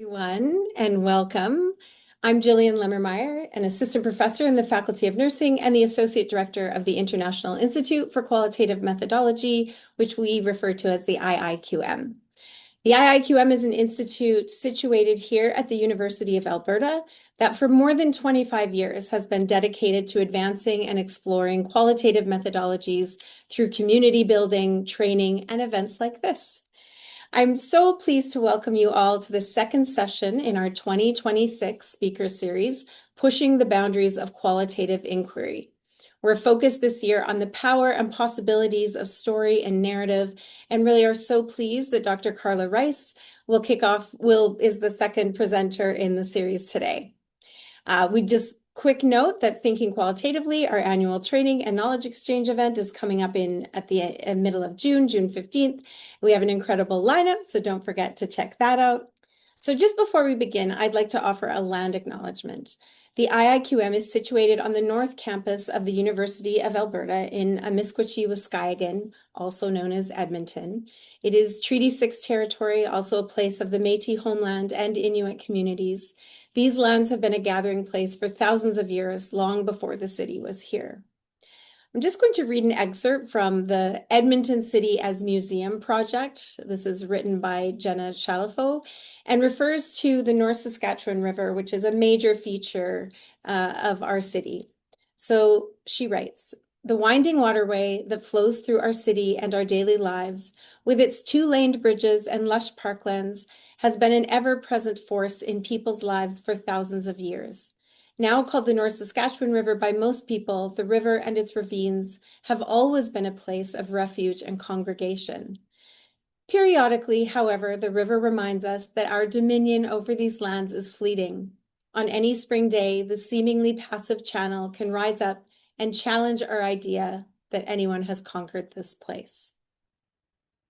Everyone, and welcome. I'm Jillian Lemmermeyer, an assistant professor in the Faculty of Nursing and the associate director of the International Institute for Qualitative Methodology, which we refer to as the IIQM. The IIQM is an institute situated here at the University of Alberta that for more than 25 years has been dedicated to advancing and exploring qualitative methodologies through community building, training, and events like this. I'm so pleased to welcome you all to the second session in our 2026 speaker series, Pushing the Boundaries of Qualitative Inquiry. We're focused this year on the power and possibilities of story and narrative, and really are so pleased that Dr. Carla Rice is the second presenter in the series today. We just quick note that Thinking Qualitatively, our annual training and knowledge exchange event, is coming up at the middle of June 15th. We have an incredible lineup, so don't forget to check that out. So just before we begin, I'd like to offer a land acknowledgement. The IIQM is situated on the north campus of the University of Alberta in Amiskwaciy-Waskahigan, also known as Edmonton. It is Treaty 6 territory, also a place of the Métis homeland and Inuit communities. These lands have been a gathering place for thousands of years, long before the city was here. I'm just going to read an excerpt from the Edmonton City as Museum project. This is written by Jenna Chalifo and refers to the North Saskatchewan River, which is a major feature of our city. So she writes, "The winding waterway that flows through our city and our daily lives, with its two-laned bridges and lush parklands, has been an ever-present force in people's lives for thousands of years. Now called the North Saskatchewan River by most people, the river and its ravines have always been a place of refuge and congregation. Periodically, however, the river reminds us that our dominion over these lands is fleeting. On any spring day, the seemingly passive channel can rise up and challenge our idea that anyone has conquered this place."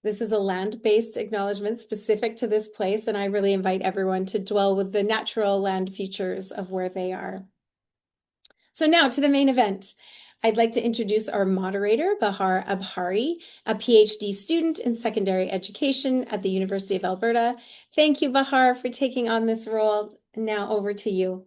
This is a land-based acknowledgement specific to this place, and I really invite everyone to dwell with the natural land features of where they are. So now to the main event. I'd like to introduce our moderator, Bahar Abhari, a PhD student in secondary education at the University of Alberta. Thank you, Bahar, for taking on this role. Now over to you.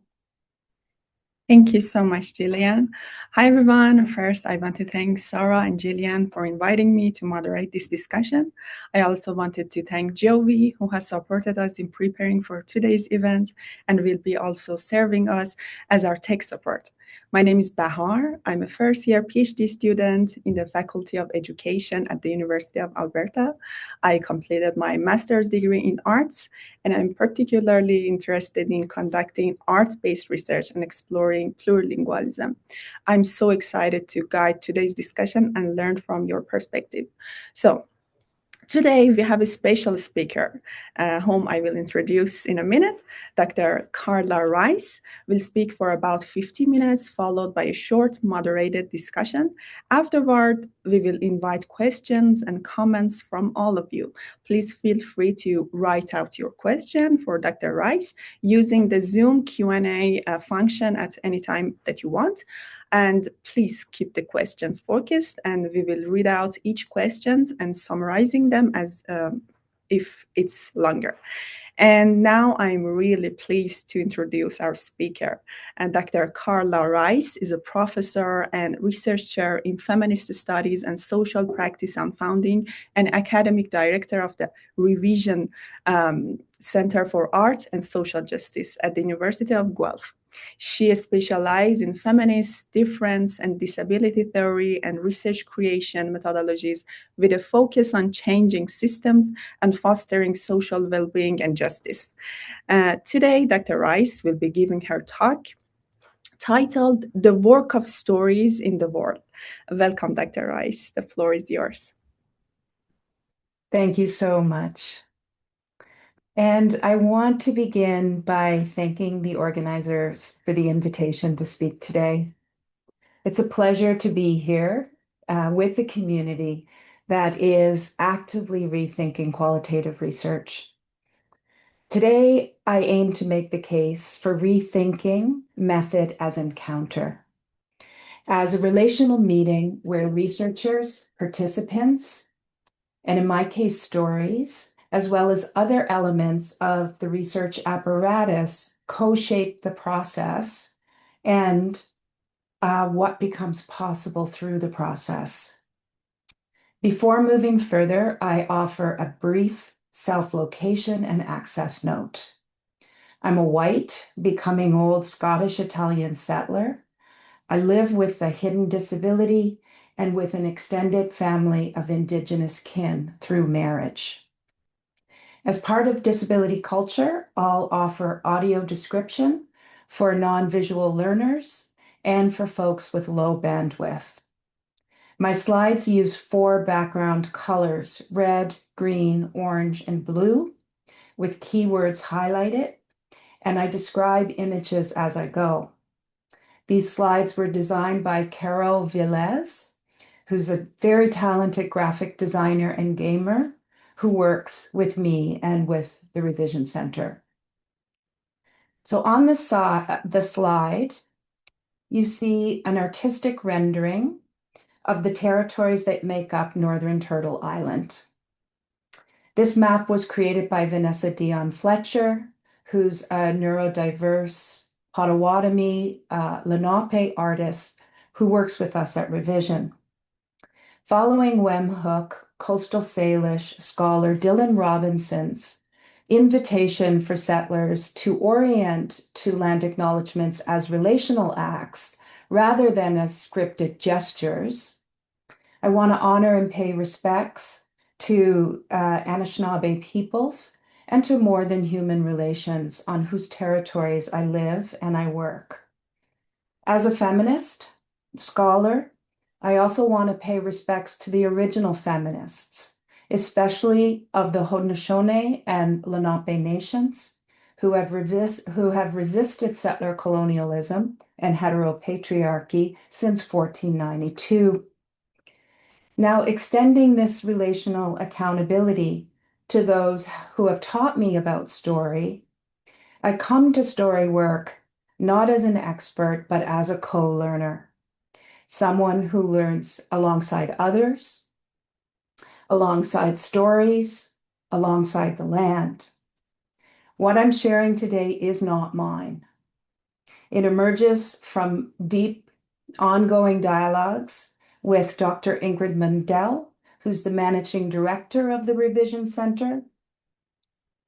Thank you so much, Jillian. Hi, everyone. First, I want to thank Sarah and Jillian for inviting me to moderate this discussion. I also wanted to thank Jovi, who has supported us in preparing for today's event and will be also serving us as our tech support. My name is Bahar. I'm a first-year PhD student in the Faculty of Education at the University of Alberta. I completed my master's degree in arts, and I'm particularly interested in conducting art-based research and exploring plurilingualism. I'm so excited to guide today's discussion and learn from your perspective. So, today, we have a special speaker, whom I will introduce in a minute. Dr. Carla Rice will speak for about 50 minutes, followed by a short moderated discussion. Afterward, we will invite questions and comments from all of you. Please feel free to write out your question for Dr. Rice using the Zoom Q&A function at any time that you want. And please keep the questions focused, and we will read out each question and summarizing them as if it's longer. And now I'm really pleased to introduce our speaker. And Dr. Carla Rice is a professor and researcher in feminist studies and social practice and founding and academic director of the Revision Center for Art and Social Justice at the University of Guelph. She specializes in feminist, difference, and disability theory and research creation methodologies with a focus on changing systems and fostering social well-being and justice. Today, Dr. Rice will be giving her talk titled "The Work of Stories in the World." Welcome, Dr. Rice. The floor is yours. Thank you so much. And I want to begin by thanking the organizers for the invitation to speak today. It's a pleasure to be here with the community that is actively rethinking qualitative research. Today, I aim to make the case for rethinking method as encounter, as a relational meeting where researchers, participants, and in my case, stories, as well as other elements of the research apparatus, co-shape the process and what becomes possible through the process. Before moving further, I offer a brief self-location and access note. I'm a white, becoming old Scottish-Italian settler. I live with a hidden disability and with an extended family of Indigenous kin through marriage. As part of disability culture, I'll offer audio description for non-visual learners and for folks with low bandwidth. My slides use 4 background colors, red, green, orange, and blue, with keywords highlighted, and I describe images as I go. These slides were designed by Carol Rice, who's a very talented graphic designer and gamer who works with me and with the Revision Center. So on the slide, you see an artistic rendering of the territories that make up Northern Turtle Island. This map was created by Vanessa Dion Fletcher, who's a neurodiverse Potawatomi Lenape artist who works with us at Revision. Following Wemhook, Coastal Salish scholar Dylan Robinson's invitation for settlers to orient to land acknowledgements as relational acts rather than as scripted gestures, I want to honor and pay respects to Anishinaabe peoples and to more than human relations on whose territories I live and I work. As a feminist, scholar, I also want to pay respects to the original feminists, especially of the Haudenosaunee and Lenape nations, who have resisted settler colonialism and heteropatriarchy since 1492. Now, extending this relational accountability to those who have taught me about story, I come to story work not as an expert, but as a co-learner, someone who learns alongside others, alongside stories, alongside the land. What I'm sharing today is not mine. It emerges from deep, ongoing dialogues with Dr. Ingrid Mundell, who's the managing director of the Revision Center,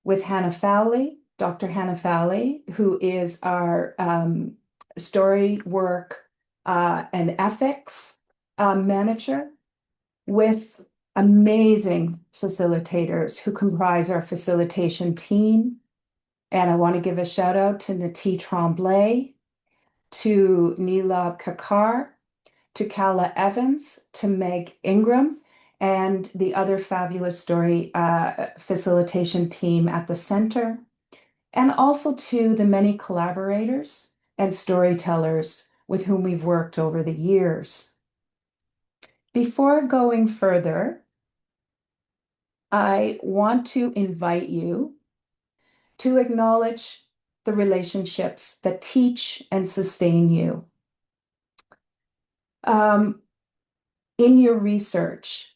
with Hannah Fowley, Dr. Hannah Fowley, who is our story work and ethics manager, with amazing facilitators who comprise our facilitation team. And I want to give a shout out to Nati Tremblay, to Neela Kakar, to Kala Evans, to Meg Ingram, and the other fabulous story facilitation team at the center, and also to the many collaborators and storytellers with whom we've worked over the years. Before going further, I want to invite you to acknowledge the relationships that teach and sustain you. In your research,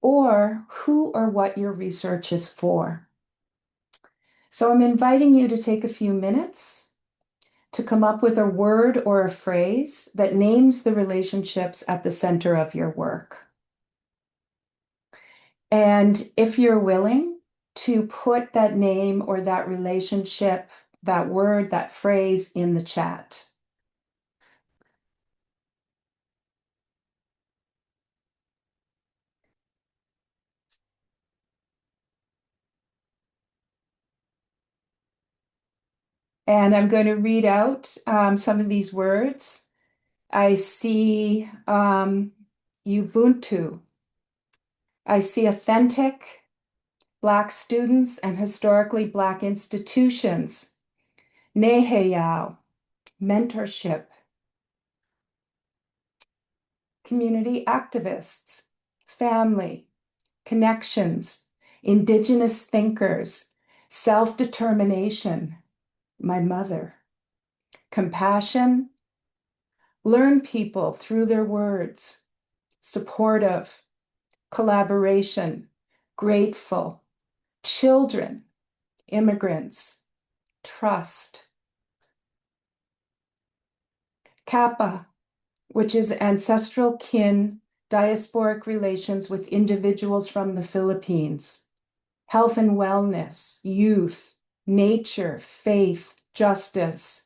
or who or what your research is for. So I'm inviting you to take a few minutes to come up with a word or a phrase that names the relationships at the center of your work. And if you're willing to put that name or that relationship, that word, that phrase in the chat. And I'm going to read out some of these words. I see Ubuntu. I see authentic Black students and historically Black institutions. Neheyao, mentorship. Community activists, family, connections, Indigenous thinkers, self-determination, my mother, compassion, learn people through their words, supportive, collaboration, grateful, children, immigrants, trust. Kappa, which is ancestral kin, diasporic relations with individuals from the Philippines, health and wellness, youth, nature, faith, justice.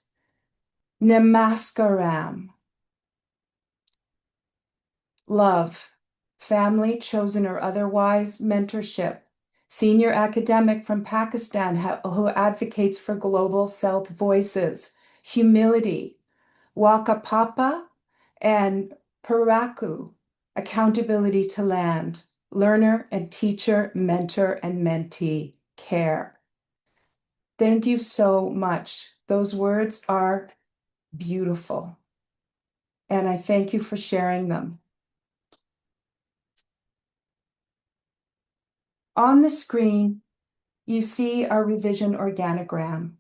Namaskaram, love, family, chosen or otherwise, mentorship, senior academic from Pakistan who advocates for global South voices, humility, Wakapapa, and Paraku, accountability to land, learner and teacher, mentor and mentee, care. Thank you so much. Those words are beautiful. And I thank you for sharing them. On the screen, you see our revision organogram.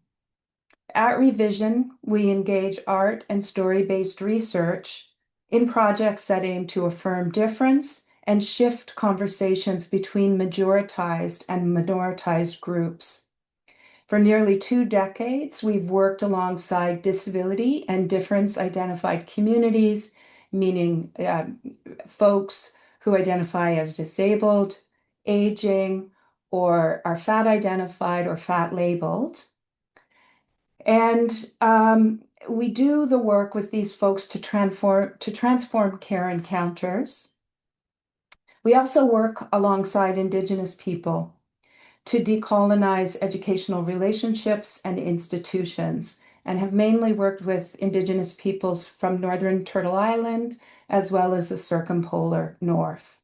At Revision, we engage art and story-based research in projects that aim to affirm difference and shift conversations between majoritized and minoritized groups. For nearly 2 decades, we've worked alongside disability and difference-identified communities, meaning folks who identify as disabled, aging, or are fat identified or fat labeled. And we do the work with these folks to transform care encounters. We also work alongside Indigenous people to decolonize educational relationships and institutions, and have mainly worked with Indigenous peoples from Northern Turtle Island, as well as the circumpolar North.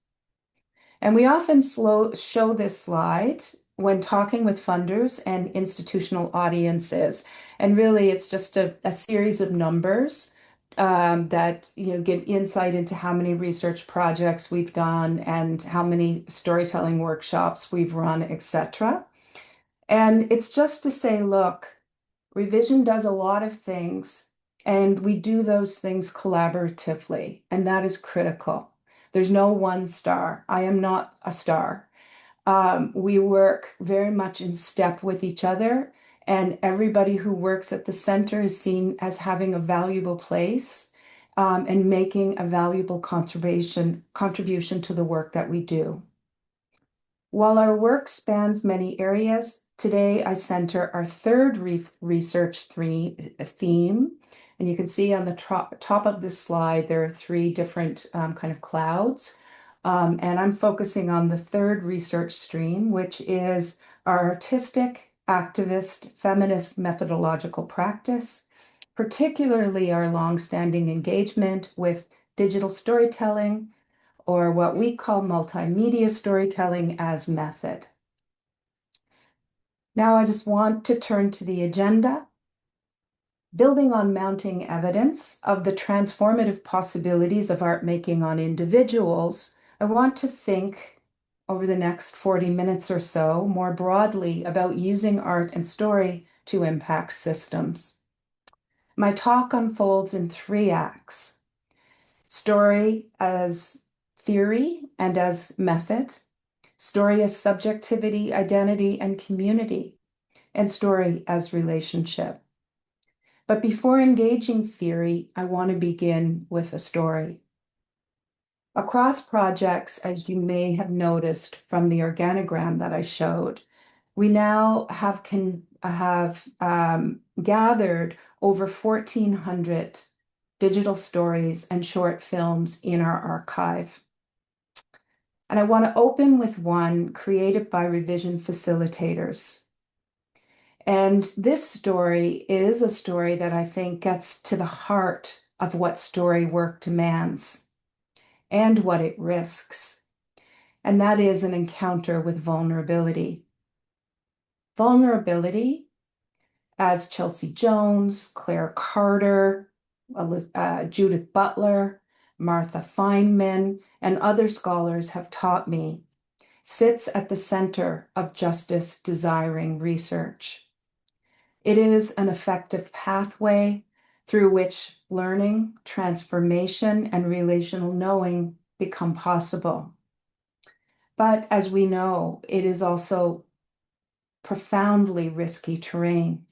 And we often show this slide when talking with funders and institutional audiences. And really, it's just a series of numbers that give insight into how many research projects we've done and how many storytelling workshops we've run, etc. And it's just to say, look, Revision does a lot of things, and we do those things collaboratively, and that is critical. There's no one star. I am not a star. We work very much in step with each other, and everybody who works at the center is seen as having a valuable place and making a valuable contribution to the work that we do. While our work spans many areas, today I center our third research theme. And you can see on the top of this slide, there are 3 different kind of clouds. And I'm focusing on the third research stream, which is our artistic, activist, feminist methodological practice, particularly our longstanding engagement with digital storytelling, or what we call multimedia storytelling as method. Now I just want to turn to the agenda. Building on mounting evidence of the transformative possibilities of art making on individuals, I want to think over the next 40 minutes or so more broadly about using art and story to impact systems. My talk unfolds in 3 acts: story as theory and as method, story as subjectivity, identity, and community, and story as relationship. But before engaging theory, I want to begin with a story. Across projects, as you may have noticed from the organogram that I showed, we now have gathered over 1,400 digital stories and short films in our archive. And I want to open with one created by Revision facilitators. And this story is a story that I think gets to the heart of what story work demands and what it risks. And that is an encounter with vulnerability. Vulnerability, as Chelsea Jones, Claire Carter, Judith Butler, Martha Feynman, and other scholars have taught me, sits at the center of justice-desiring research. It is an effective pathway through which learning, transformation, and relational knowing become possible. But as we know, it is also profoundly risky terrain,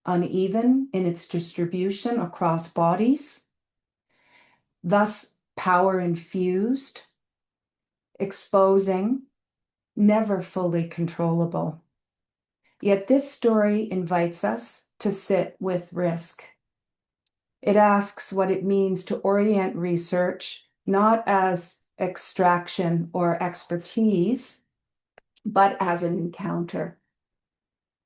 uneven in its distribution across bodies, thus power infused, exposing, never fully controllable. Yet this story invites us to sit with risk. It asks what it means to orient research not as extraction or expertise, but as an encounter,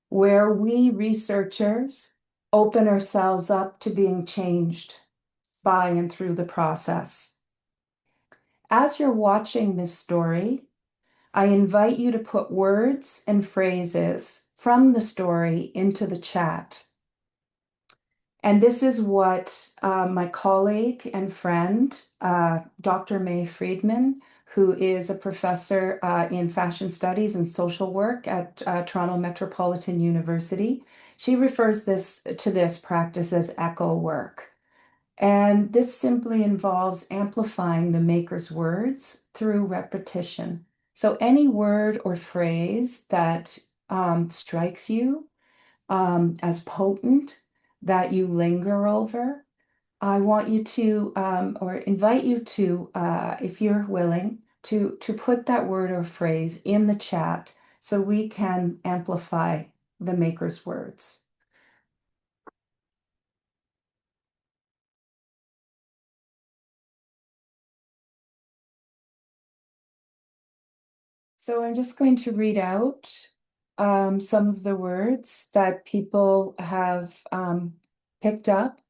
where we researchers open ourselves up to being changed by and through the process. As you're watching this story, I invite you to put words and phrases from the story into the chat. And this is what my colleague and friend, Dr. May Friedman, who is a professor in fashion studies and social work at Toronto Metropolitan University, she refers to this practice as echo work. And this simply involves amplifying the maker's words through repetition. So any word or phrase that strikes you as potent, that you linger over, I want you to, or invite you to, if you're willing, to put that word or phrase in the chat so we can amplify the maker's words. So I'm just going to read out some of the words that people have picked up.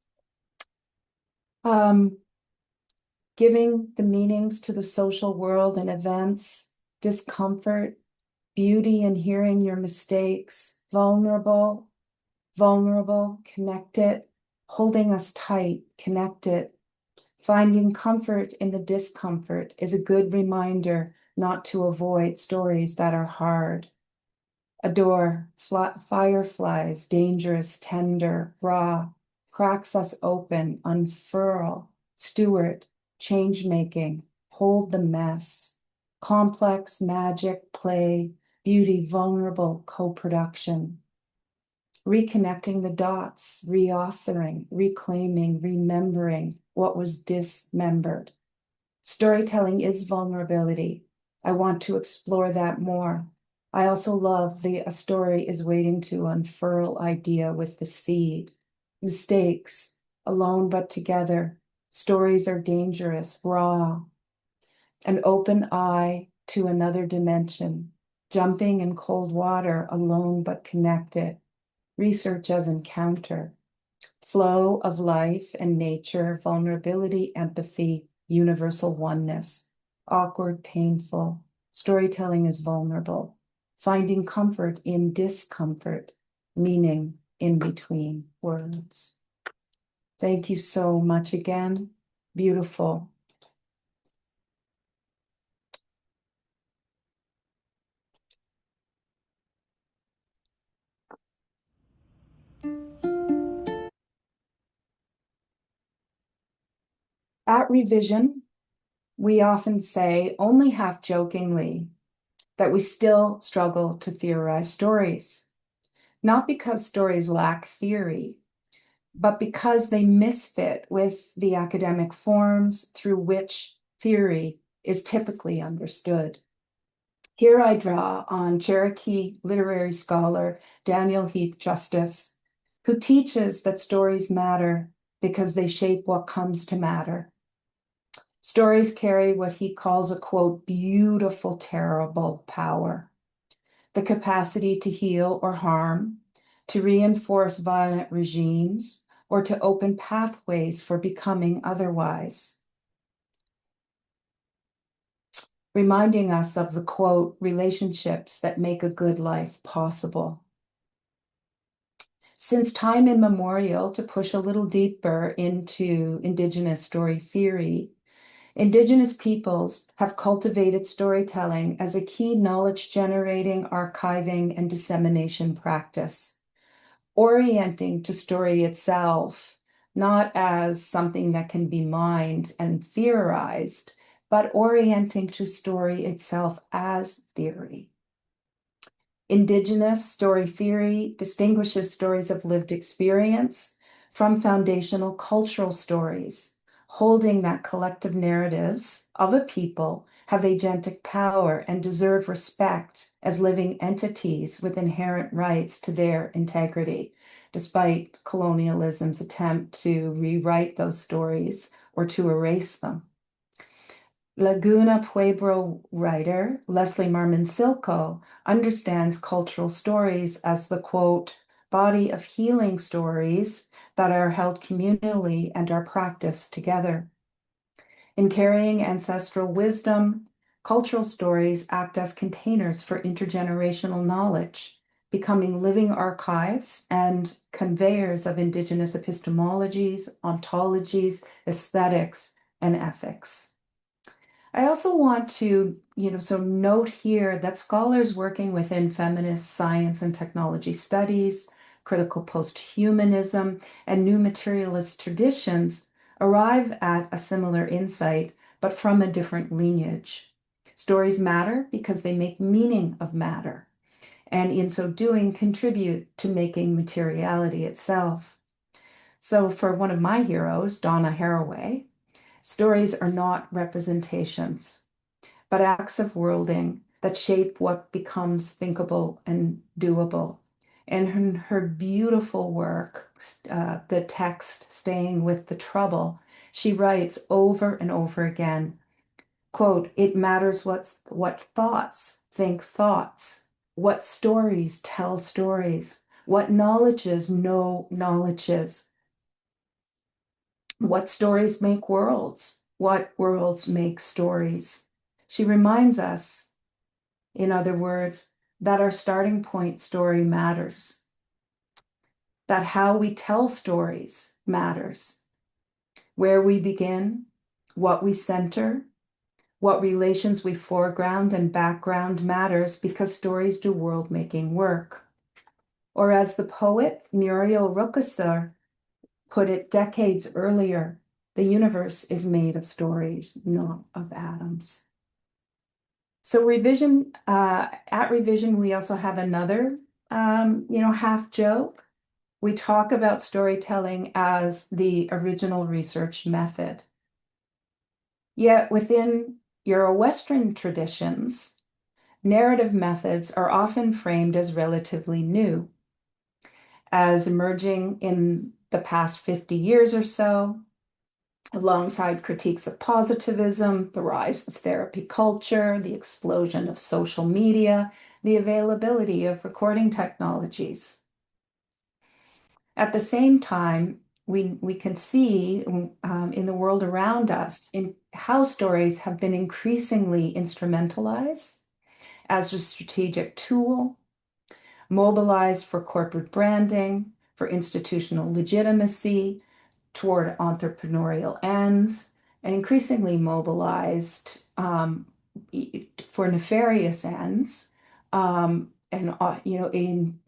Giving the meanings to the social world and events, discomfort, beauty in hearing your mistakes, vulnerable, connected, holding us tight, connected. Finding comfort in the discomfort is a good reminder not to avoid stories that are hard. Adore, fireflies, dangerous, tender, raw, cracks us open, unfurl, steward, change-making, hold the mess, complex, magic, play, beauty, vulnerable, co-production, reconnecting the dots, reauthoring, reclaiming, remembering what was dismembered. Storytelling is vulnerability. I want to explore that more. I also love a story is waiting to unfurl idea with the seed. Mistakes, alone but together. Stories are dangerous, raw. An open eye to another dimension. Jumping in cold water, alone but connected. Research as encounter. Flow of life and nature, vulnerability, empathy, universal oneness. Awkward, painful. Storytelling is vulnerable. Finding comfort in discomfort, meaning in between words. Thank you so much again. Beautiful. At Revision, we often say, only half jokingly, that we still struggle to theorize stories. Not because stories lack theory, but because they misfit with the academic forms through which theory is typically understood. Here I draw on Cherokee literary scholar Daniel Heath Justice, who teaches that stories matter because they shape what comes to matter. Stories carry what he calls a, quote, beautiful, terrible power, the capacity to heal or harm, to reinforce violent regimes, or to open pathways for becoming otherwise. Reminding us of the, quote, relationships that make a good life possible. Since time immemorial, to push a little deeper into Indigenous story theory, Indigenous peoples have cultivated storytelling as a key knowledge-generating, archiving, and dissemination practice, orienting to story itself, not as something that can be mined and theorized, but orienting to story itself as theory. Indigenous story theory distinguishes stories of lived experience from foundational cultural stories, holding that collective narratives of a people have agentic power and deserve respect as living entities with inherent rights to their integrity, despite colonialism's attempt to rewrite those stories or to erase them. Laguna Pueblo writer Leslie Marmon Silko understands cultural stories as the, quote, body of healing stories that are held communally and are practiced together. In carrying ancestral wisdom, cultural stories act as containers for intergenerational knowledge, becoming living archives and conveyors of Indigenous epistemologies, ontologies, aesthetics, and ethics. I also want to, note here that scholars working within feminist science and technology studies, critical post-humanism, and new materialist traditions arrive at a similar insight, but from a different lineage. Stories matter because they make meaning of matter, and in so doing, contribute to making materiality itself. So for one of my heroes, Donna Haraway, stories are not representations, but acts of worlding that shape what becomes thinkable and doable. And in her beautiful work, the text Staying with the Trouble, she writes over and over again, quote, it matters what thoughts think thoughts, what stories tell stories, what knowledges know knowledges, what stories make worlds, what worlds make stories. She reminds us, in other words, that our starting point story matters, that how we tell stories matters, where we begin, what we center, what relations we foreground and background matters because stories do world-making work. Or as the poet Muriel Rukeyser put it decades earlier, the universe is made of stories, not of atoms. So at Revision, we also have another, half joke. We talk about storytelling as the original research method. Yet within Euro-Western traditions, narrative methods are often framed as relatively new, as emerging in the past 50 years or so, alongside critiques of positivism, the rise of therapy culture, the explosion of social media, the availability of recording technologies. At the same time, we can see in the world around us in how stories have been increasingly instrumentalized as a strategic tool, mobilized for corporate branding, for institutional legitimacy, toward entrepreneurial ends, and increasingly mobilized for nefarious ends, and in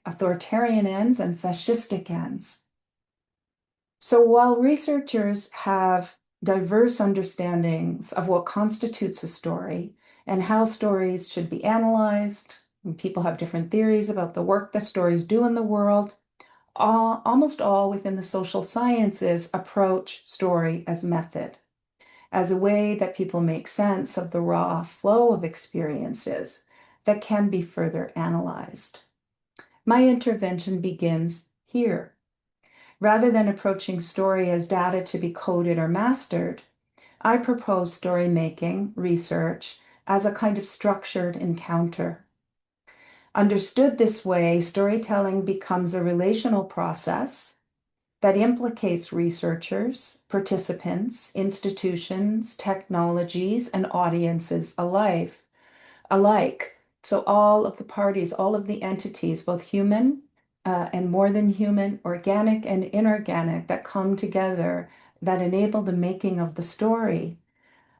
authoritarian ends and fascistic ends. So while researchers have diverse understandings of what constitutes a story and how stories should be analyzed, and people have different theories about the work that stories do in the world, almost all within the social sciences approach story as method, as a way that people make sense of the raw flow of experiences that can be further analyzed. My intervention begins here. Rather than approaching story as data to be coded or mastered, I propose story making research as a kind of structured encounter. Understood this way, storytelling becomes a relational process that implicates researchers, participants, institutions, technologies, and audiences alike. So all of the parties, all of the entities, both human and more than human, organic and inorganic, that come together, that enable the making of the story.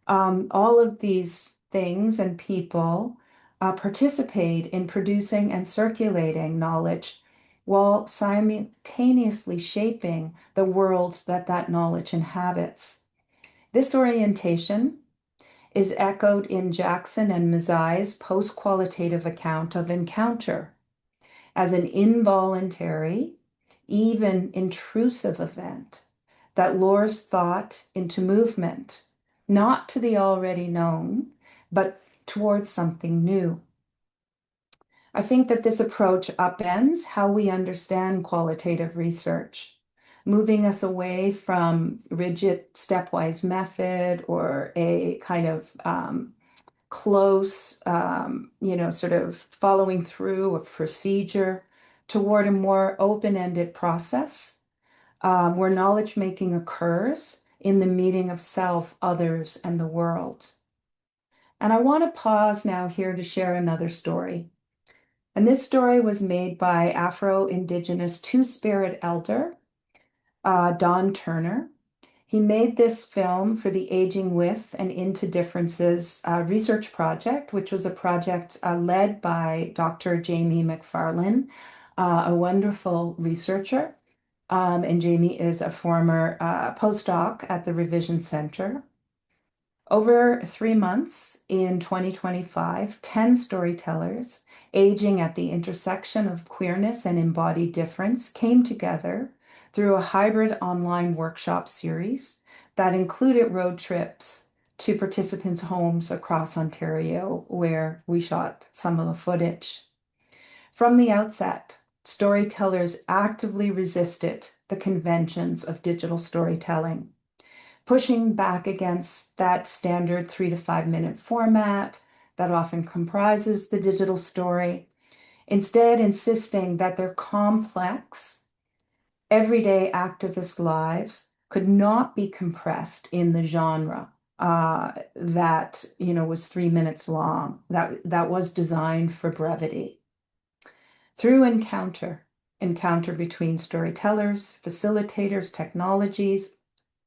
All of these things and people participate in producing and circulating knowledge while simultaneously shaping the worlds that knowledge inhabits. This orientation is echoed in Jackson and Mazai's post-qualitative account of encounter as an involuntary, even intrusive event that lures thought into movement, not to the already known, but towards something new. I think that this approach upends how we understand qualitative research, moving us away from rigid stepwise method or a kind of close, sort of following through of procedure toward a more open-ended process where knowledge making occurs in the meeting of self, others, and the world. And I want to pause now here to share another story. And this story was made by Afro-Indigenous Two-Spirit elder, Don Turner. He made this film for the Aging With and Into Differences research project, which was a project led by Dr. Jamie McFarlane, a wonderful researcher. And Jamie is a former postdoc at the Revision Center. Over 3 months in 2025, 10 storytellers aging at the intersection of queerness and embodied difference came together through a hybrid online workshop series that included road trips to participants' homes across Ontario, where we shot some of the footage. From the outset, storytellers actively resisted the conventions of digital storytelling, pushing back against that standard 3 to 5 minute format that often comprises the digital story, instead insisting that their complex, everyday activist lives could not be compressed in the genre that was 3 minutes long, that was designed for brevity. Through encounter between storytellers, facilitators, technologies,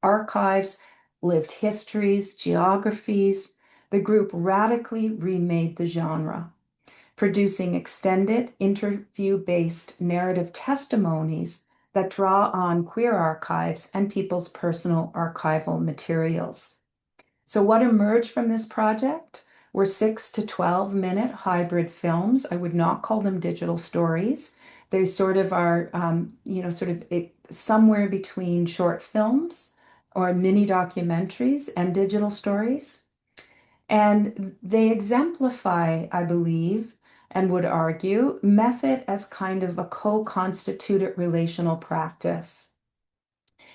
archives, lived histories, geographies, the group radically remade the genre, producing extended interview-based narrative testimonies that draw on queer archives and people's personal archival materials. So what emerged from this project were 6 to 12-minute hybrid films. I would not call them digital stories. They sort of are, somewhere between short films or mini documentaries and digital stories. And they exemplify, I believe, and would argue, method as kind of a co-constituted relational practice,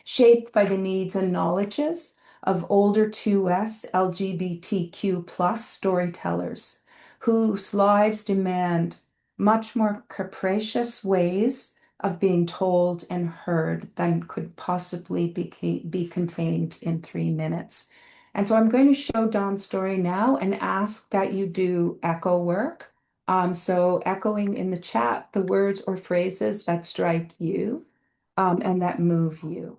shaped by the needs and knowledges of older 2S LGBTQ plus storytellers whose lives demand much more capricious ways of being told and heard than could possibly be contained in 3 minutes. And so I'm going to show Don's story now and ask that you do echo work. So echoing in the chat the words or phrases that strike you and that move you.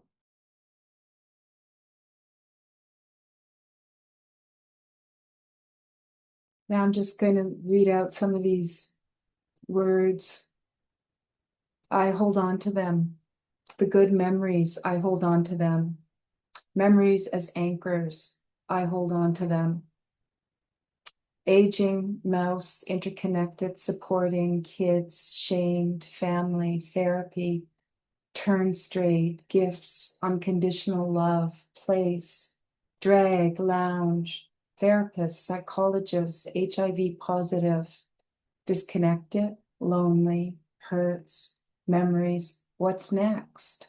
Now I'm just going to read out some of these words. I hold on to them. The good memories, I hold on to them. Memories as anchors, I hold on to them. Aging, mouse, interconnected, supporting, kids, shamed, family, therapy, turn straight, gifts, unconditional love, place, drag, lounge, therapist, psychologist, HIV positive, disconnected, lonely, hurts, memories, what's next?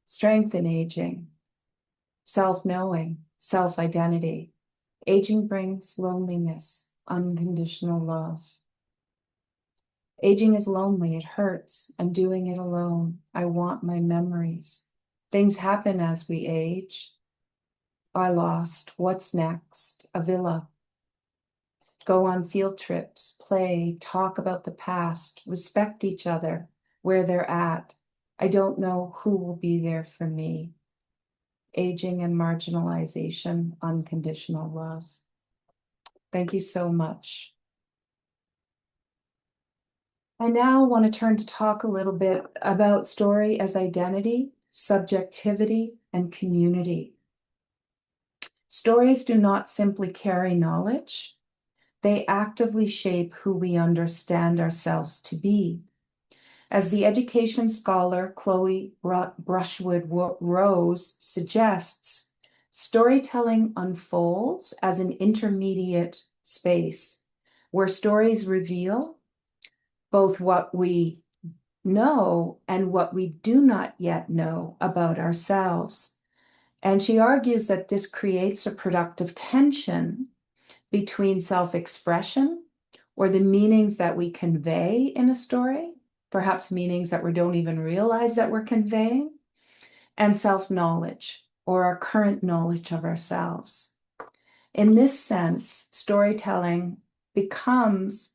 Strength in aging, self-knowing, self-identity. Aging brings loneliness, unconditional love. Aging is lonely, it hurts. I'm doing it alone. I want my memories. Things happen as we age. I lost, what's next? A villa. Go on field trips, play, talk about the past, respect each other, where they're at. I don't know who will be there for me. Aging and marginalization, unconditional love. Thank you so much. I now want to turn to talk a little bit about story as identity, subjectivity, and community. Stories do not simply carry knowledge, they actively shape who we understand ourselves to be. As the education scholar Chloe Brushwood Rose suggests, storytelling unfolds as an intermediate space where stories reveal both what we know and what we do not yet know about ourselves. And she argues that this creates a productive tension between self-expression, or the meanings that we convey in a story, perhaps meanings that we don't even realize that we're conveying, and self-knowledge, or our current knowledge of ourselves. In this sense, storytelling becomes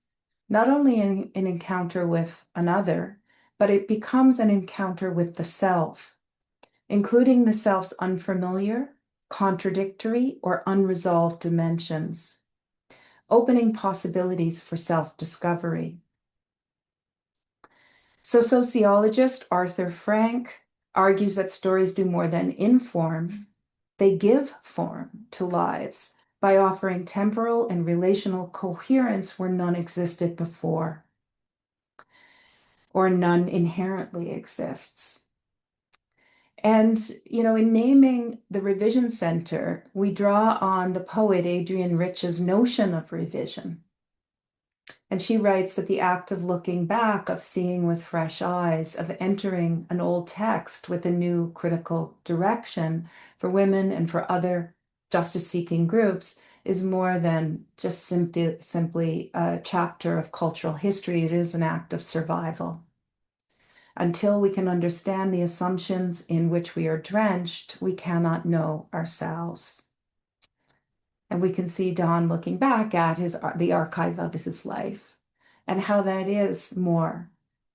not only an encounter with another, but it becomes an encounter with the self, including the self's unfamiliar, contradictory, or unresolved dimensions, opening possibilities for self-discovery. So sociologist Arthur Frank argues that stories do more than inform, they give form to lives by offering temporal and relational coherence where none existed before, or none inherently exists. And, in naming the Revision Center, we draw on the poet Adrienne Rich's notion of revision. And she writes that the act of looking back, of seeing with fresh eyes, of entering an old text with a new critical direction for women and for other justice-seeking groups is more than just simply a chapter of cultural history. It is an act of survival. Until we can understand the assumptions in which we are drenched, we cannot know ourselves. And we can see Don looking back at the archive of his life and how that is more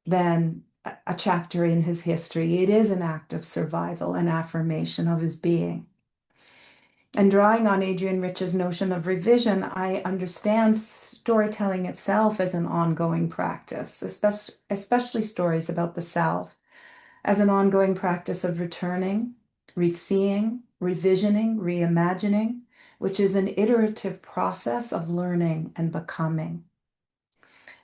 than a chapter in his history. It is an act of survival and affirmation of his being. And drawing on Adrienne Rich's notion of revision, I understand storytelling itself as an ongoing practice, especially stories about the self, as an ongoing practice of returning, reseeing, revisioning, reimagining, which is an iterative process of learning and becoming.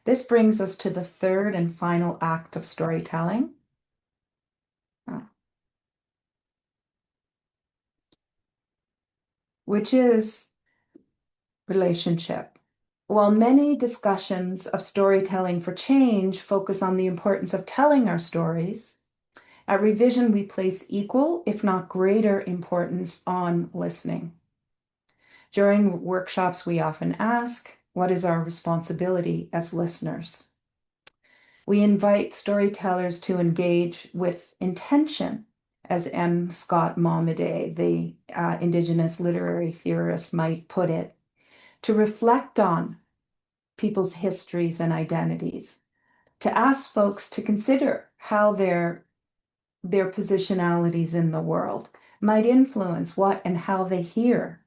This brings us to the third and final act of storytelling, which is relationship. While many discussions of storytelling for change focus on the importance of telling our stories, at Revision we place equal, if not greater, importance on listening. During workshops, we often ask, what is our responsibility as listeners? We invite storytellers to engage with intention, as M. Scott Momaday, the Indigenous literary theorist, might put it, to reflect on people's histories and identities, to ask folks to consider how their positionalities in the world might influence what and how they hear,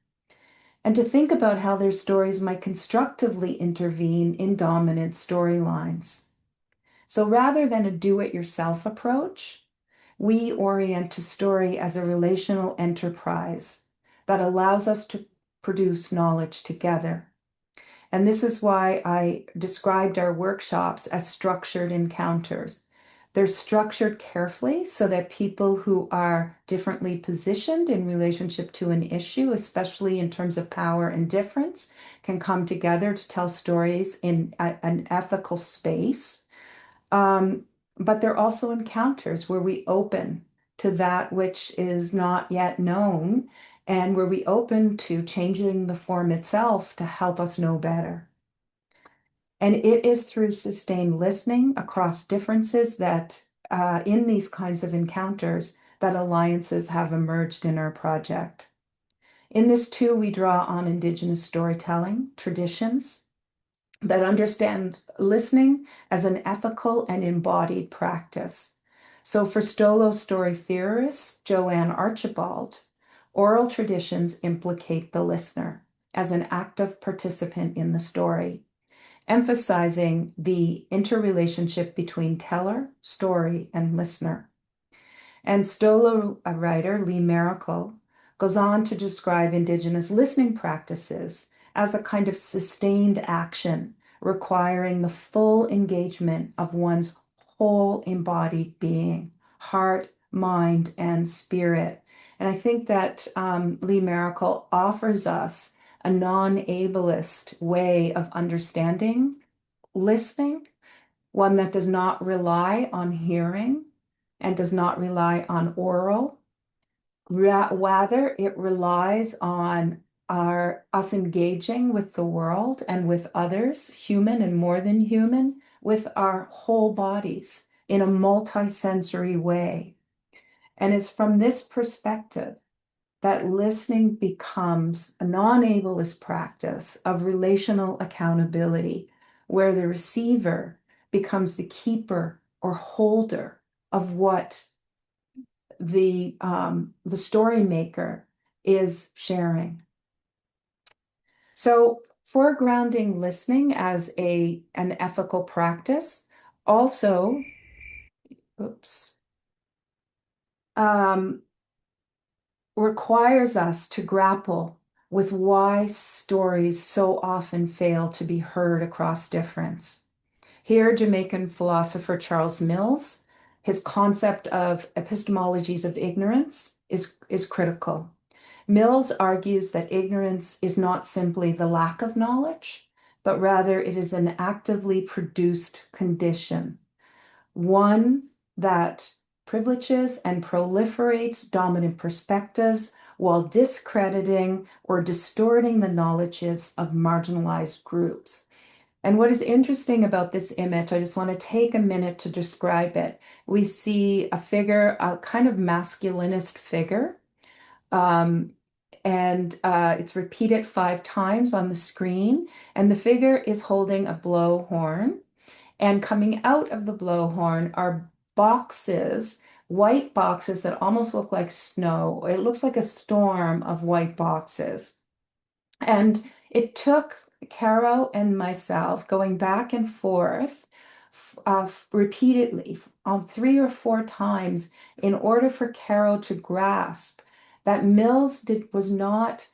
and to think about how their stories might constructively intervene in dominant storylines. So rather than a do-it-yourself approach, we orient to story as a relational enterprise that allows us to produce knowledge together. And this is why I described our workshops as structured encounters. They're structured carefully so that people who are differently positioned in relationship to an issue, especially in terms of power and difference, can come together to tell stories in an ethical space. But they're also encounters where we open to that which is not yet known and where we open to changing the form itself to help us know better. And it is through sustained listening across differences that in these kinds of encounters that alliances have emerged in our project. In this too, we draw on Indigenous storytelling traditions that understand listening as an ethical and embodied practice. So for Stolo story theorist Joanne Archibald, oral traditions implicate the listener as an active participant in the story, emphasizing the interrelationship between teller, story, and listener. And Stolo writer Lee Maracle goes on to describe Indigenous listening practices as a kind of sustained action requiring the full engagement of one's whole embodied being, heart, mind, and spirit. And I think that Lee Maracle offers us a non-ableist way of understanding listening, one that does not rely on hearing and does not rely on oral. Rather, it relies on us engaging with the world and with others, human and more than human, with our whole bodies in a multisensory way. And it's from this perspective that listening becomes a non-ableist practice of relational accountability, where the receiver becomes the keeper or holder of what the story maker is sharing. So foregrounding listening as an ethical practice also, requires us to grapple with why stories so often fail to be heard across difference. Here, Jamaican philosopher Charles Mills, his concept of epistemologies of ignorance is critical. Mills argues that ignorance is not simply the lack of knowledge, but rather it is an actively produced condition, one that privileges and proliferates dominant perspectives while discrediting or distorting the knowledges of marginalized groups. And what is interesting about this image, I just want to take a minute to describe it. We see a figure, a kind of masculinist figure, and it's repeated 5 times on the screen, and the figure is holding a blowhorn, and coming out of the blowhorn are boxes, white boxes that almost look like snow. It looks like a storm of white boxes. And it took Caro and myself going back and forth repeatedly 3 or 4 times in order for Caro to grasp that Mills was not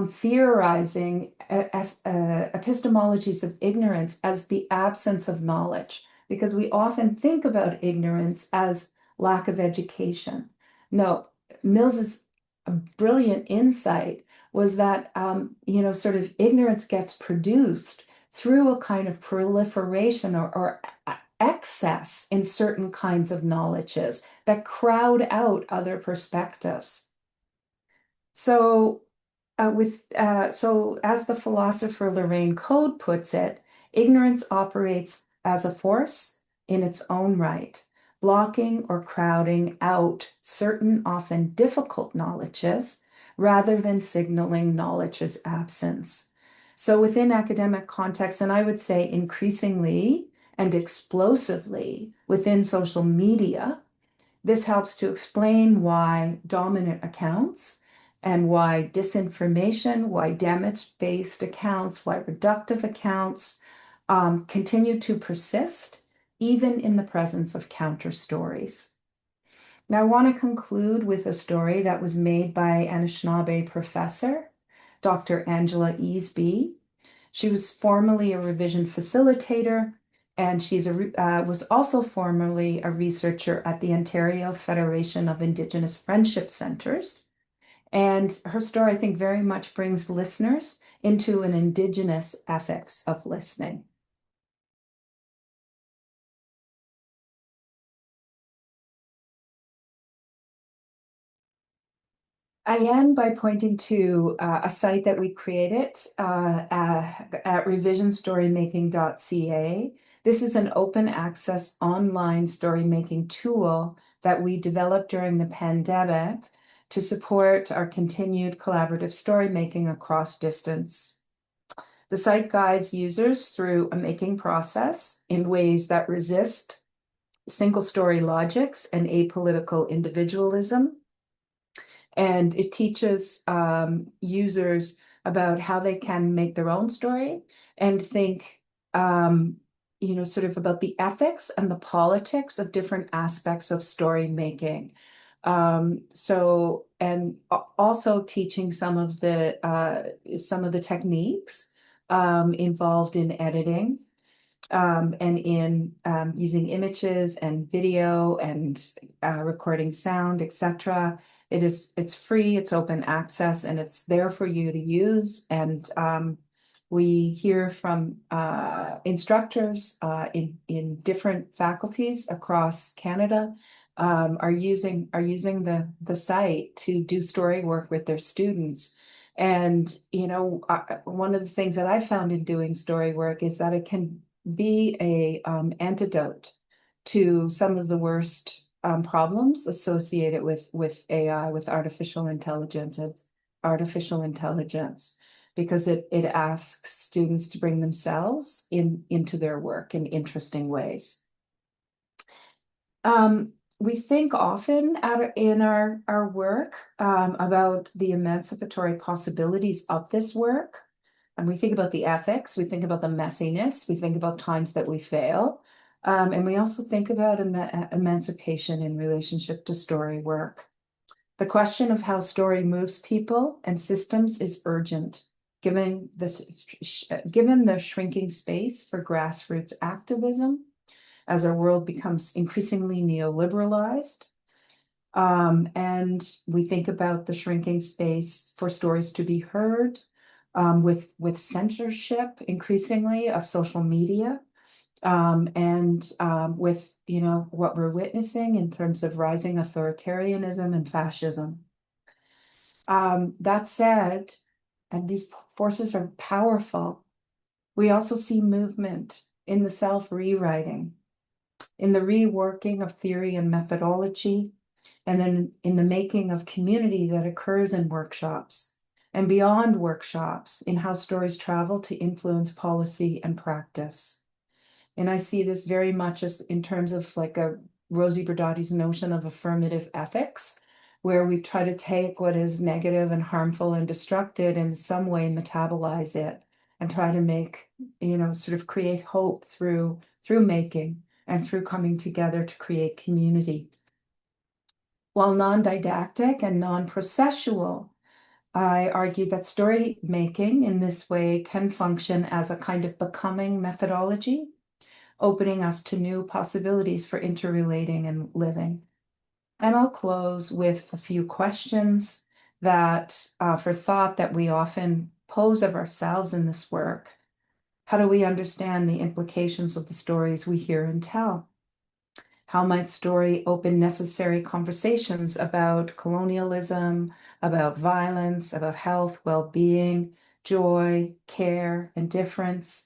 theorizing epistemologies of ignorance as the absence of knowledge, because we often think about ignorance as lack of education. No, Mills's brilliant insight was that, sort of ignorance gets produced through a kind of proliferation or excess in certain kinds of knowledges that crowd out other perspectives. So, as the philosopher Lorraine Code puts it, ignorance operates as a force in its own right, blocking or crowding out certain often difficult knowledges rather than signaling knowledge's absence. So within academic contexts, and I would say increasingly and explosively within social media, this helps to explain why dominant accounts and why disinformation, why damage-based accounts, why reductive accounts continue to persist, even in the presence of counter stories. Now, I want to conclude with a story that was made by Anishinaabe professor, Dr. Angela Easby. She was formerly a revision facilitator, and was also formerly a researcher at the Ontario Federation of Indigenous Friendship Centers. And her story, I think, very much brings listeners into an Indigenous ethics of listening. I end by pointing to a site that we created at revisionstorymaking.ca. This is an open access online storymaking tool that we developed during the pandemic to support our continued collaborative storymaking across distance. The site guides users through a making process in ways that resist single story logics and apolitical individualism. And it teaches users about how they can make their own story and think, sort of about the ethics and the politics of different aspects of story making. So also teaching some of the techniques involved in editing and in using images and video and recording sound, etc. It's free, it's open access, and it's there for you to use. And we hear from instructors in different faculties across Canada are using the site to do story work with their students. And one of the things that I found in doing story work is that it can be a antidote to some of the worst problems associated with AI, with artificial intelligence, because it asks students to bring themselves into their work in interesting ways. We think often in our work about the emancipatory possibilities of this work. And we think about the ethics, we think about the messiness, we think about times that we fail. And we also think about emancipation in relationship to story work. The question of how story moves people and systems is urgent, given the shrinking space for grassroots activism as our world becomes increasingly neoliberalized. And we think about the shrinking space for stories to be heard with censorship increasingly of social media and with what we're witnessing in terms of rising authoritarianism and fascism. That said, and these forces are powerful, we also see movement in the self-rewriting, in the reworking of theory and methodology, and then in the making of community that occurs in workshops and beyond workshops, in how stories travel to influence policy and practice. And I see this very much as in terms of like a Rosie Berdotti's notion of affirmative ethics, where we try to take what is negative and harmful and destructive and in some way metabolize it and try to make, sort of create hope through making and through coming together to create community. While non-didactic and non-processual, I argue that story making in this way can function as a kind of becoming methodology, opening us to new possibilities for interrelating and living. And I'll close with a few questions that for thought that we often pose of ourselves in this work. How do we understand the implications of the stories we hear and tell? How might story open necessary conversations about colonialism, about violence, about health, well-being, joy, care, and difference?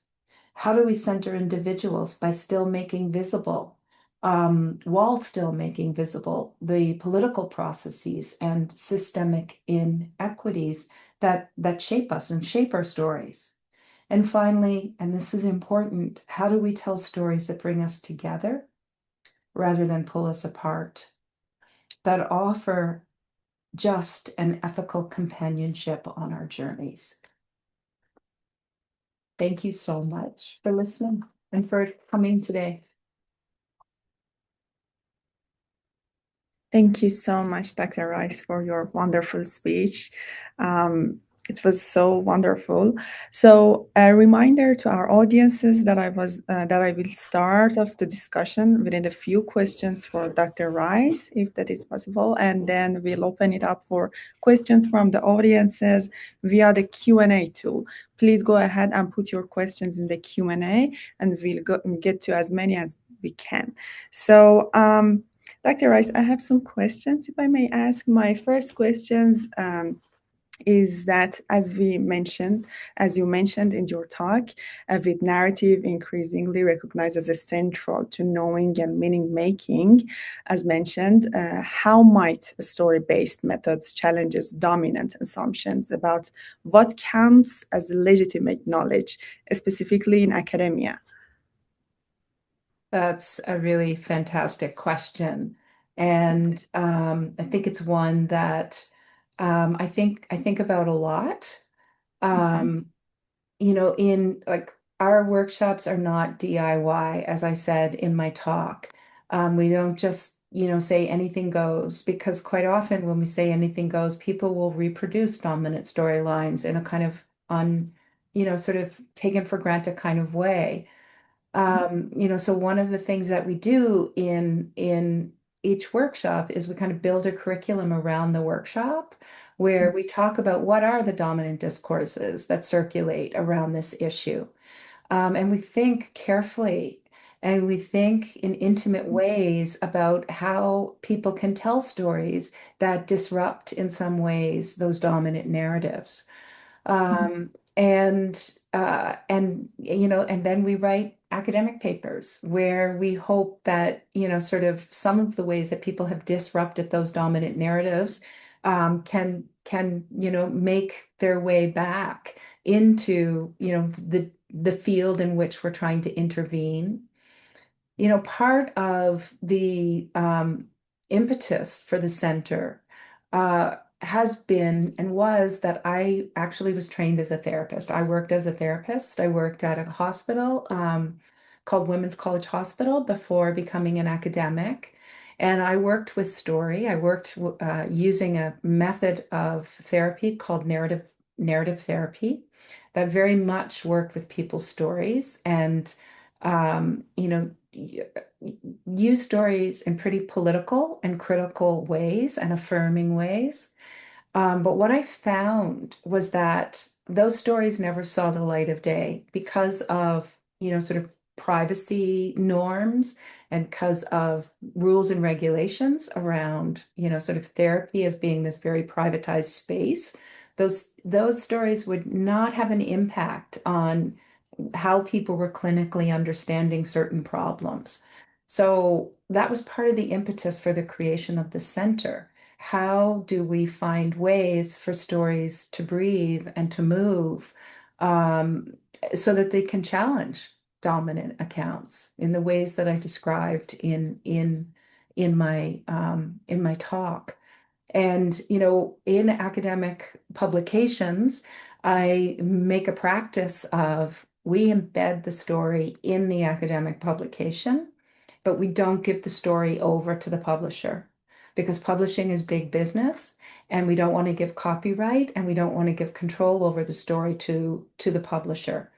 How do we center individuals by still making visible, while still making visible the political processes and systemic inequities that shape us and shape our stories? And finally, and this is important, how do we tell stories that bring us together rather than pull us apart, that offer just an ethical companionship on our journeys? Thank you so much for listening and for coming today. Thank you so much, Dr. Rice, for your wonderful speech. It was so wonderful. So a reminder to our audiences that I will start off the discussion within a few questions for Dr. Rice, if that is possible, and then we'll open it up for questions from the audiences via the Q&A tool. Please go ahead and put your questions in the Q&A, and we'll get to as many as we can. So, Dr. Rice, I have some questions, if I may ask. My first questions is that, as you mentioned in your talk, with narrative increasingly recognized as essential to knowing and meaning making, as mentioned, how might story-based methods challenges dominant assumptions about what counts as legitimate knowledge, specifically in academia? That's a really fantastic question. And I think it's one that I think about a lot. In like our workshops are not DIY, as I said in my talk. We don't just say anything goes, because quite often when we say anything goes, people will reproduce dominant storylines in a kind of sort of taken for granted kind of way. So one of the things that we do in each workshop is we kind of build a curriculum around the workshop where we talk about what are the dominant discourses that circulate around this issue. And we think carefully and we think in intimate ways about how people can tell stories that disrupt in some ways those dominant narratives. And then we write academic papers where we hope that sort of some of the ways that people have disrupted those dominant narratives can make their way back into the field in which we're trying to intervene. Part of the impetus for the center has been and was that I actually was trained as a therapist. I worked as a therapist. I worked at a hospital called Women's College Hospital before becoming an academic. And I worked with story. I worked using a method of therapy called narrative therapy that very much worked with people's stories and um, you know, use stories in pretty political and critical ways and affirming ways. But what I found was that those stories never saw the light of day because of, sort of privacy norms and because of rules and regulations around, sort of therapy as being this very privatized space. Those stories would not have an impact on how people were clinically understanding certain problems. So that was part of the impetus for the creation of the center. How do we find ways for stories to breathe and to move um, so that they can challenge dominant accounts in the ways that I described in my talk? And, in academic publications, I make a practice of we embed the story in the academic publication, but we don't give the story over to the publisher because publishing is big business and we don't want to give copyright and we don't want to give control over the story to the publisher.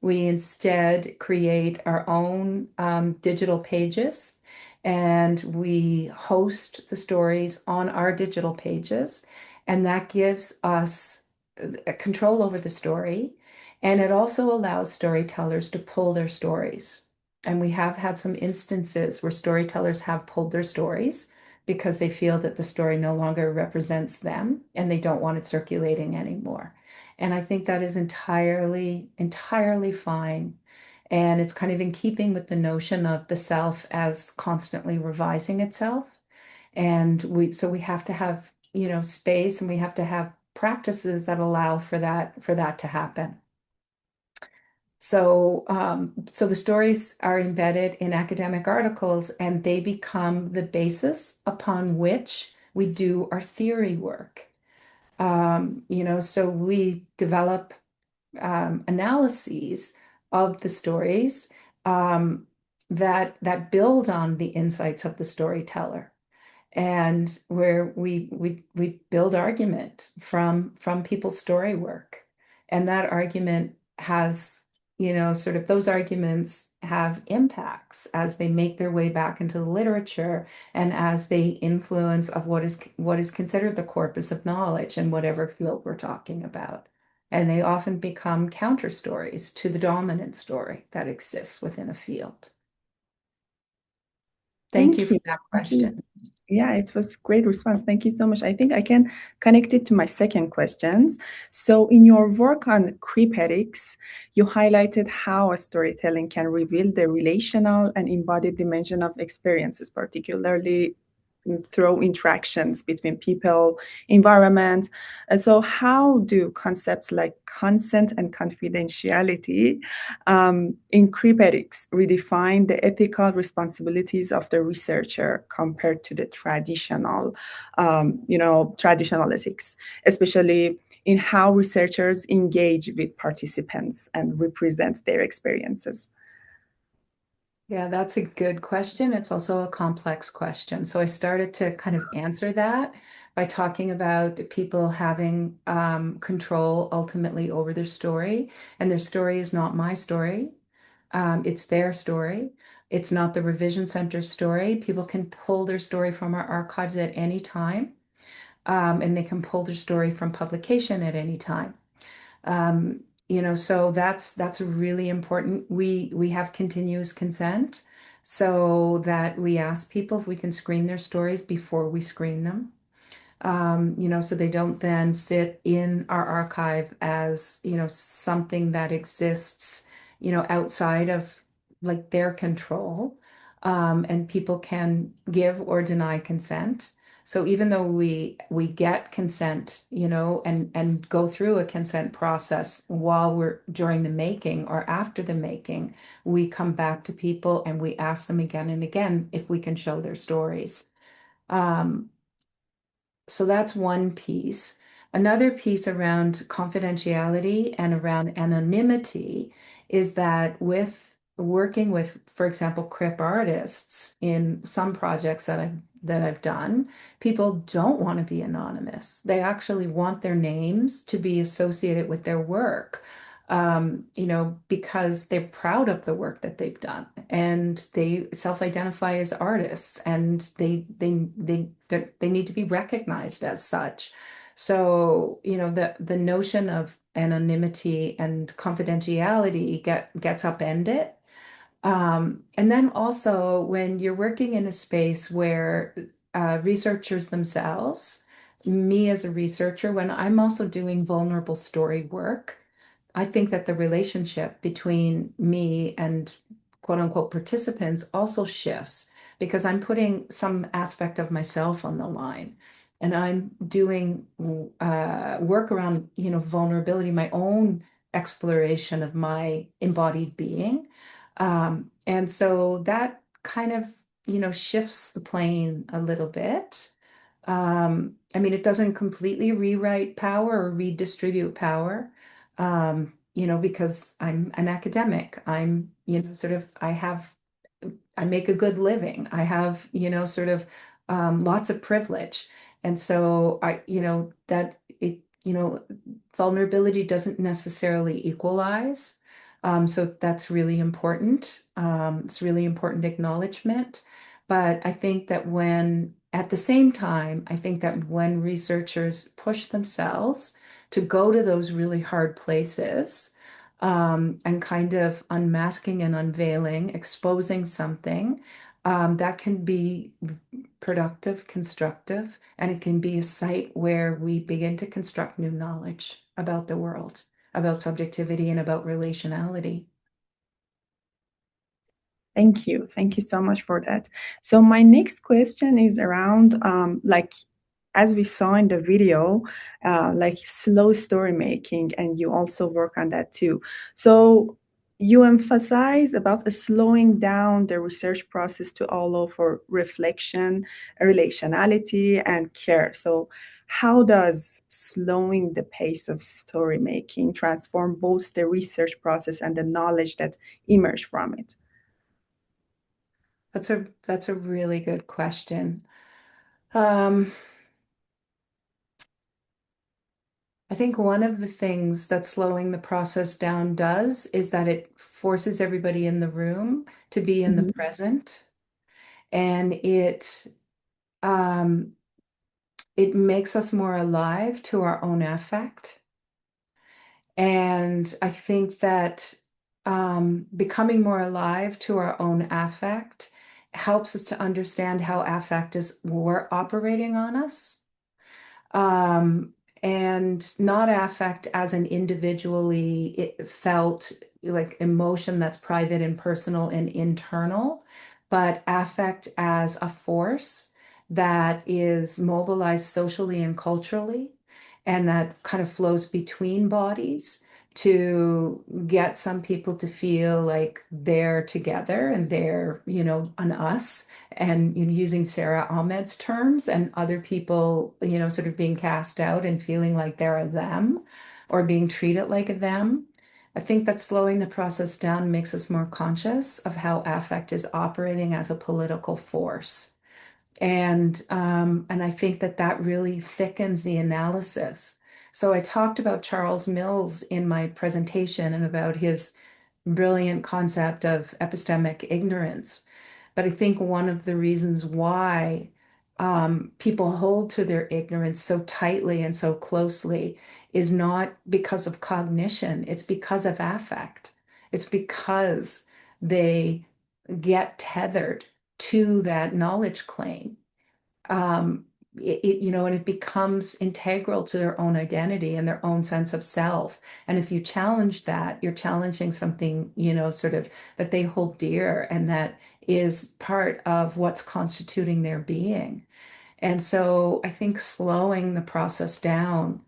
We instead create our own digital pages and we host the stories on our digital pages. And that gives us control over the story. And it also allows storytellers to pull their stories. And we have had some instances where storytellers have pulled their stories because they feel that the story no longer represents them and they don't want it circulating anymore. And I think that is entirely, entirely fine. And it's kind of in keeping with the notion of the self as constantly revising itself. And so we have to have, space and we have to have practices that allow for that to happen. So the stories are embedded in academic articles and they become the basis upon which we do our theory work. So we develop analyses of the stories um, that build on the insights of the storyteller, and where we build argument from people's story work, and that argument has sort of those arguments have impacts as they make their way back into the literature and as they influence of what is considered the corpus of knowledge in whatever field we're talking about. And they often become counter stories to the dominant story that exists within a field. Thank you Thank for you. that Thank you. question. Yeah, it was great response. Thank you so much. I think I can connect it to my second questions. So in your work on crepetics, you highlighted how a storytelling can reveal the relational and embodied dimension of experiences, particularly through interactions between people, environment. And so how do concepts like consent and confidentiality in crepetics redefine the ethical responsibilities of the researcher compared to the traditional ethics, especially in how researchers engage with participants and represent their experiences? Yeah, that's a good question. It's also a complex question. So I started to kind of answer that by talking about people having control ultimately over their story. And their story is not my story. It's their story. It's not the Revision Center's story. People can pull their story from our archives at any time, and they can pull their story from publication at any time. So that's really important. We have continuous consent so that we ask people if we can screen their stories before we screen them. So they don't then sit in our archive as, something that exists, outside of like their control. And people can give or deny consent. So even though we get consent, and go through a consent process while we're during the making or after the making, we come back to people and we ask them again and again if we can show their stories. Um, so that's one piece. Another piece around confidentiality and around anonymity is that with working with, for example, crip artists in some projects that I've done, people don't want to be anonymous. They actually want their names to be associated with their work. Because they're proud of the work that they've done and they self-identify as artists and they need to be recognized as such. So, the notion of anonymity and confidentiality gets upended. And then also when you're working in a space where researchers themselves, me as a researcher, when I'm also doing vulnerable story work, I think that the relationship between me and quote unquote participants also shifts because I'm putting some aspect of myself on the line and I'm doing work around, vulnerability, my own exploration of my embodied being. And so that kind of, shifts the plane a little bit. I mean, it doesn't completely rewrite power or redistribute power, because I'm an academic. I'm, I make a good living. I have, lots of privilege. And so vulnerability doesn't necessarily equalize. So that's really important. It's really important acknowledgement. But I think that at the same time, I think that when researchers push themselves to go to those really hard places, and kind of unmasking and unveiling, exposing something, that can be productive, constructive, and it can be a site where we begin to construct new knowledge about the world, about subjectivity, and about relationality. Thank you. Thank you so much for that. So my next question is around like as we saw in the video, like slow story making, and you also work on that too. So you emphasize about slowing down the research process to allow for reflection, relationality, and care. So how does slowing the pace of story making transform both the research process and the knowledge that emerge from it? That's a really good question. Um, I think one of the things that slowing the process down does is that it forces everybody in the room to be in the Mhm. present, and um, it makes us more alive to our own affect. And I think that becoming more alive to our own affect helps us to understand how affect is we're operating on us, um, and not affect as an individually felt like emotion that's private and personal and internal, but affect as a force that is mobilized socially and culturally, and that kind of flows between bodies to get some people to feel like they're together and they're, an us, and using Sarah Ahmed's terms, and other people, sort of being cast out and feeling like they're a them or being treated like a them. I think that slowing the process down makes us more conscious of how affect is operating as a political force. And I think that that really thickens the analysis. So I talked about Charles Mills in my presentation and about his brilliant concept of epistemic ignorance. But I think one of the reasons why people hold to their ignorance so tightly and so closely is not because of cognition, it's because of affect. It's because they get tethered to that knowledge claim. um, and it becomes integral to their own identity and their own sense of self. And if you challenge that, you're challenging something, sort of that they hold dear and that is part of what's constituting their being. And so I think slowing the process down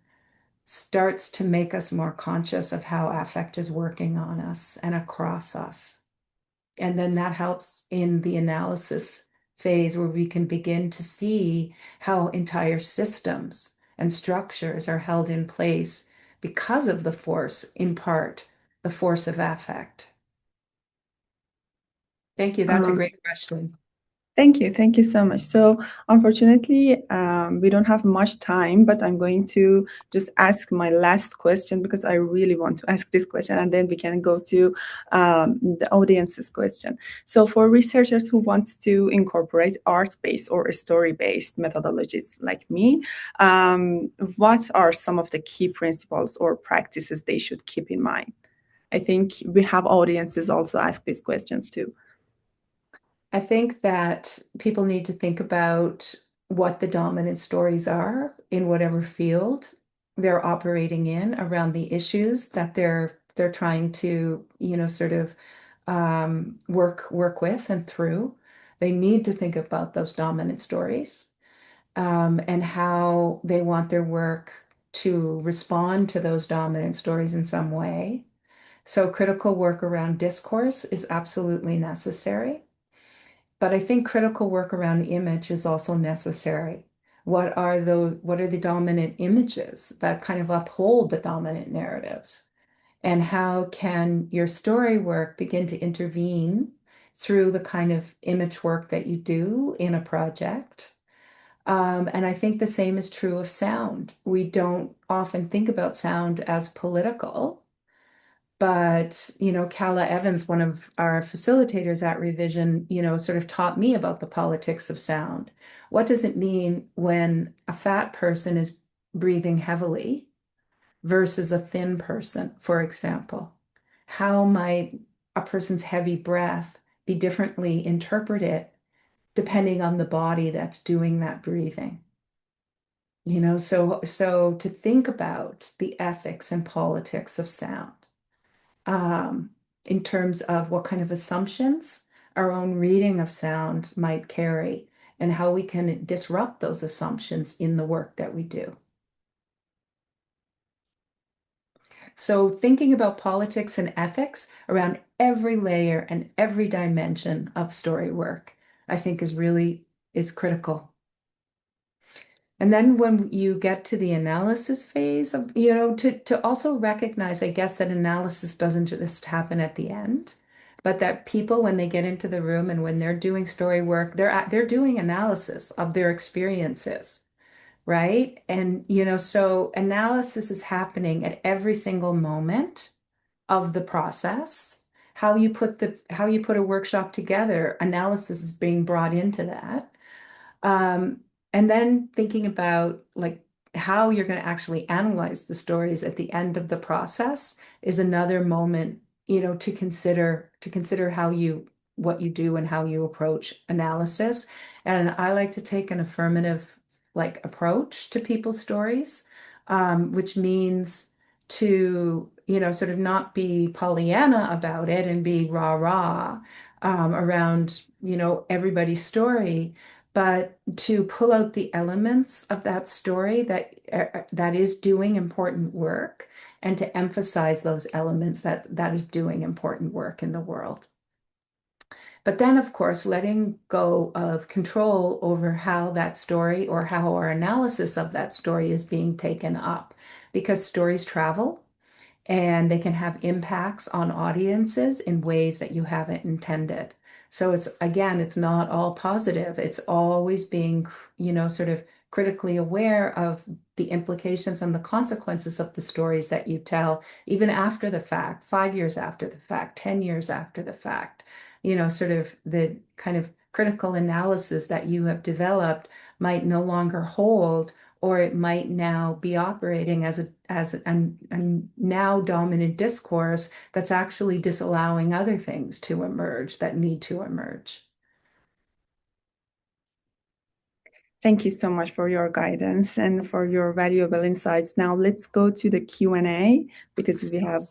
starts to make us more conscious of how affect is working on us and across us. And then that helps in the analysis phase where we can begin to see how entire systems and structures are held in place because of the force, in part, the force of affect. Thank you. That's a Um, great question. Thank you. Thank you so much. So, unfortunately, we don't have much time, but I'm going to just ask my last question because I really want to ask this question, and then we can go to the audience's question. So, for researchers who want to incorporate art-based or story-based methodologies like me, what are some of the key principles or practices they should keep in mind? I think we have audiences also ask these questions too. I think that people need to think about what the dominant stories are in whatever field they're operating in around the issues that they're trying to, sort of work with and through. They need to think about those dominant stories, and how they want their work to respond to those dominant stories in some way. So critical work around discourse is absolutely necessary. But I think critical work around image is also necessary. What are the dominant images that kind of uphold the dominant narratives? And how can your story work begin to intervene through the kind of image work that you do in a project? And I think the same is true of sound. We don't often think about sound as political, but, Carla Evans, one of our facilitators at Revision, sort of taught me about the politics of sound. What does it mean when a fat person is breathing heavily versus a thin person, for example? How might a person's heavy breath be differently interpreted depending on the body that's doing that breathing? So to think about the ethics and politics of sound, um, in terms of what kind of assumptions our own reading of sound might carry and how we can disrupt those assumptions in the work that we do. So thinking about politics and ethics around every layer and every dimension of story work, I think is critical. And then when you get to the analysis phase of, to also recognize, I guess, that analysis doesn't just happen at the end, but that people, when they get into the room and when they're doing story work, they're doing analysis of their experiences, right? And, so analysis is happening at every single moment of the process. How you put a workshop together, analysis is being brought into that. Um, and then thinking about like how you're going to actually analyze the stories at the end of the process is another moment, to consider what you do and how you approach analysis. And I like to take an affirmative like approach to people's stories, which means to, sort of not be Pollyanna about it and be rah rah around, everybody's story, but to pull out the elements of that story that is doing important work and to emphasize those elements that is doing important work in the world. But then, of course, letting go of control over how that story or how our analysis of that story is being taken up, because stories travel and they can have impacts on audiences in ways that you haven't intended. So it's again, it's not all positive. It's always being, sort of critically aware of the implications and the consequences of the stories that you tell, even after the fact, 5 years after the fact, 10 years after the fact. Sort of the kind of critical analysis that you have developed might no longer hold, or it might now be operating as a now dominant discourse that's actually disallowing other things to emerge that need to emerge. Thank you so much for your guidance and for your valuable insights. Now let's go to the Q&A because we have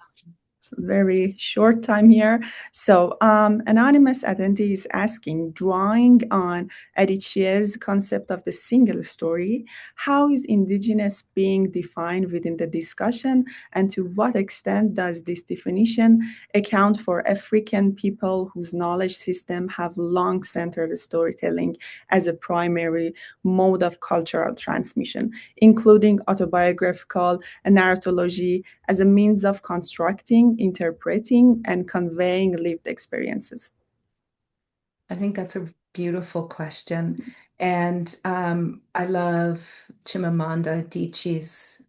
very short time here. So anonymous attendee is asking, drawing on Aditya's concept of the single story, how is indigenous being defined within the discussion, and to what extent does this definition account for African people whose knowledge system have long centered storytelling as a primary mode of cultural transmission, including autobiographical and narratology as a means of constructing, interpreting, and conveying lived experiences? I think that's a beautiful question. And I love Chimamanda Adichie's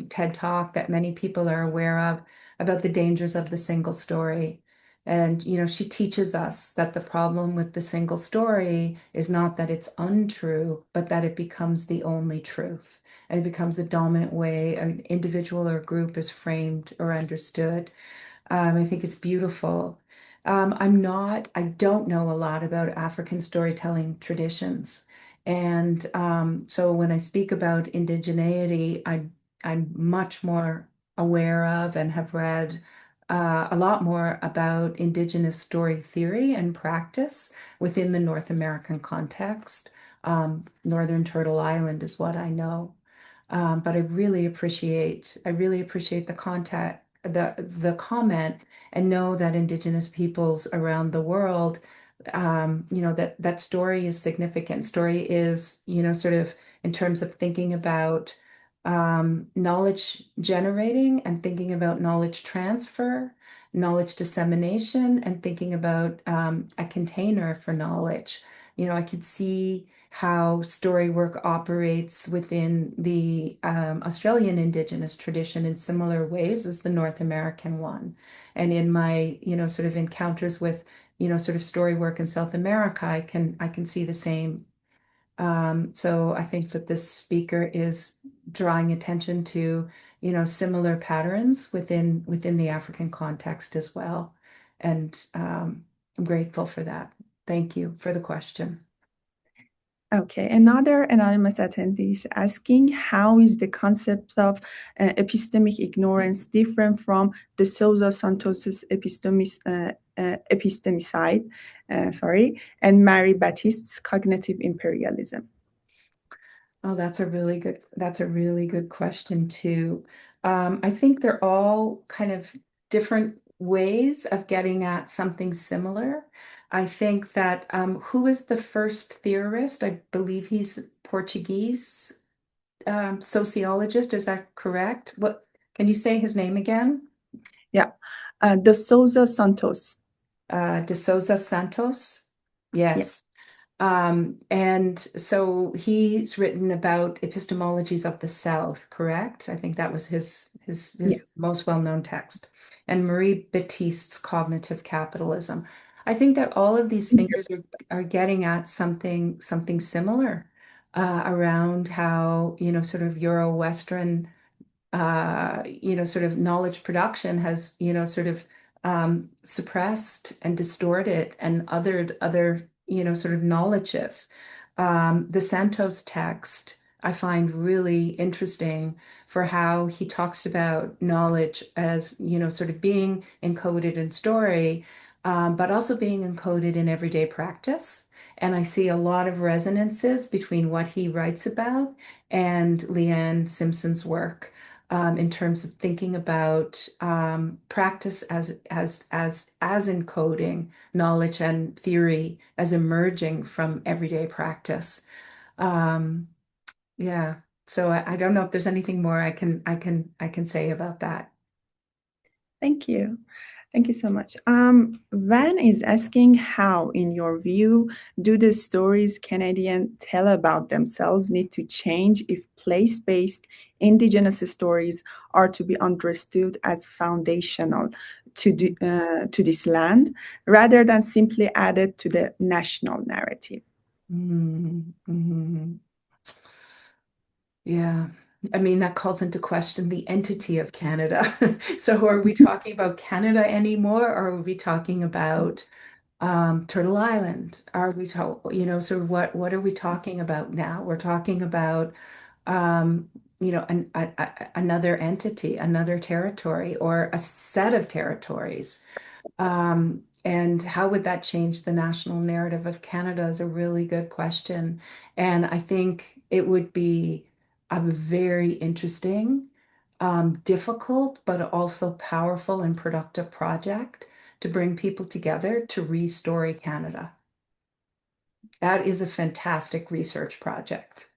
TED Talk that many people are aware of about the dangers of the single story. And, she teaches us that the problem with the single story is not that it's untrue, but that it becomes the only truth. And it becomes the dominant way an individual or group is framed or understood. I think it's beautiful. I don't know a lot about African storytelling traditions. And so when I speak about indigeneity, I'm much more aware of and have read a lot more about indigenous story theory and practice within the North American context. Northern Turtle Island is what I know. But I really appreciate the comment, and know that Indigenous peoples around the world, that story is significant. Story is, sort of in terms of thinking about knowledge generating and thinking about knowledge transfer, knowledge dissemination, and thinking about a container for knowledge. I could see how story work operates within the Australian Indigenous tradition in similar ways as the North American one. And in my, sort of encounters with, sort of story work in South America, I can see the same. So I think that this speaker is drawing attention to, similar patterns within the African context as well. And I'm grateful for that. Thank you for the question. Okay, another anonymous attendee is asking, how is the concept of epistemic ignorance different from de Souza Santos's epistemicide, and Mary Baptiste's cognitive imperialism? Oh, that's a really good question too. I think they're all kind of different ways of getting at something similar. I think that who is the first theorist? I believe he's Portuguese sociologist. Is that correct? What can you say his name again? Yeah, de Souza Santos. De Souza Santos. Yeah, Yes. And so he's written about epistemologies of the South, correct? I think that was his yeah. most well-known text. And Marie Baptiste's cognitive capitalism. I think that all of these thinkers are getting at something similar around how, sort of Euro-Western sort of knowledge production has, sort of suppressed and distorted and othered other, sort of knowledges. The Santos text I find really interesting for how he talks about knowledge as, sort of being encoded in story, but also being encoded in everyday practice. And I see a lot of resonances between what he writes about and Leanne Simpson's work in terms of thinking about practice as encoding knowledge and theory as emerging from everyday practice. Um, yeah, So I don't know if there's anything more I can say about that. Thank you. Thank you so much. Van is asking how, in your view, do the stories Canadians tell about themselves need to change if place-based Indigenous stories are to be understood as foundational to this land, rather than simply added to the national narrative? Mm-hmm. Yeah. I mean, that calls into question the entity of Canada. So are we talking about Canada anymore, or are we talking about Turtle Island? Are we so what are we talking about now? We're talking about um, another entity, another territory, or a set of territories. And how would that change the national narrative of Canada is a really good question. And I think it would be a very interesting, difficult, but also powerful and productive project to bring people together to restory Canada. That is a fantastic research project.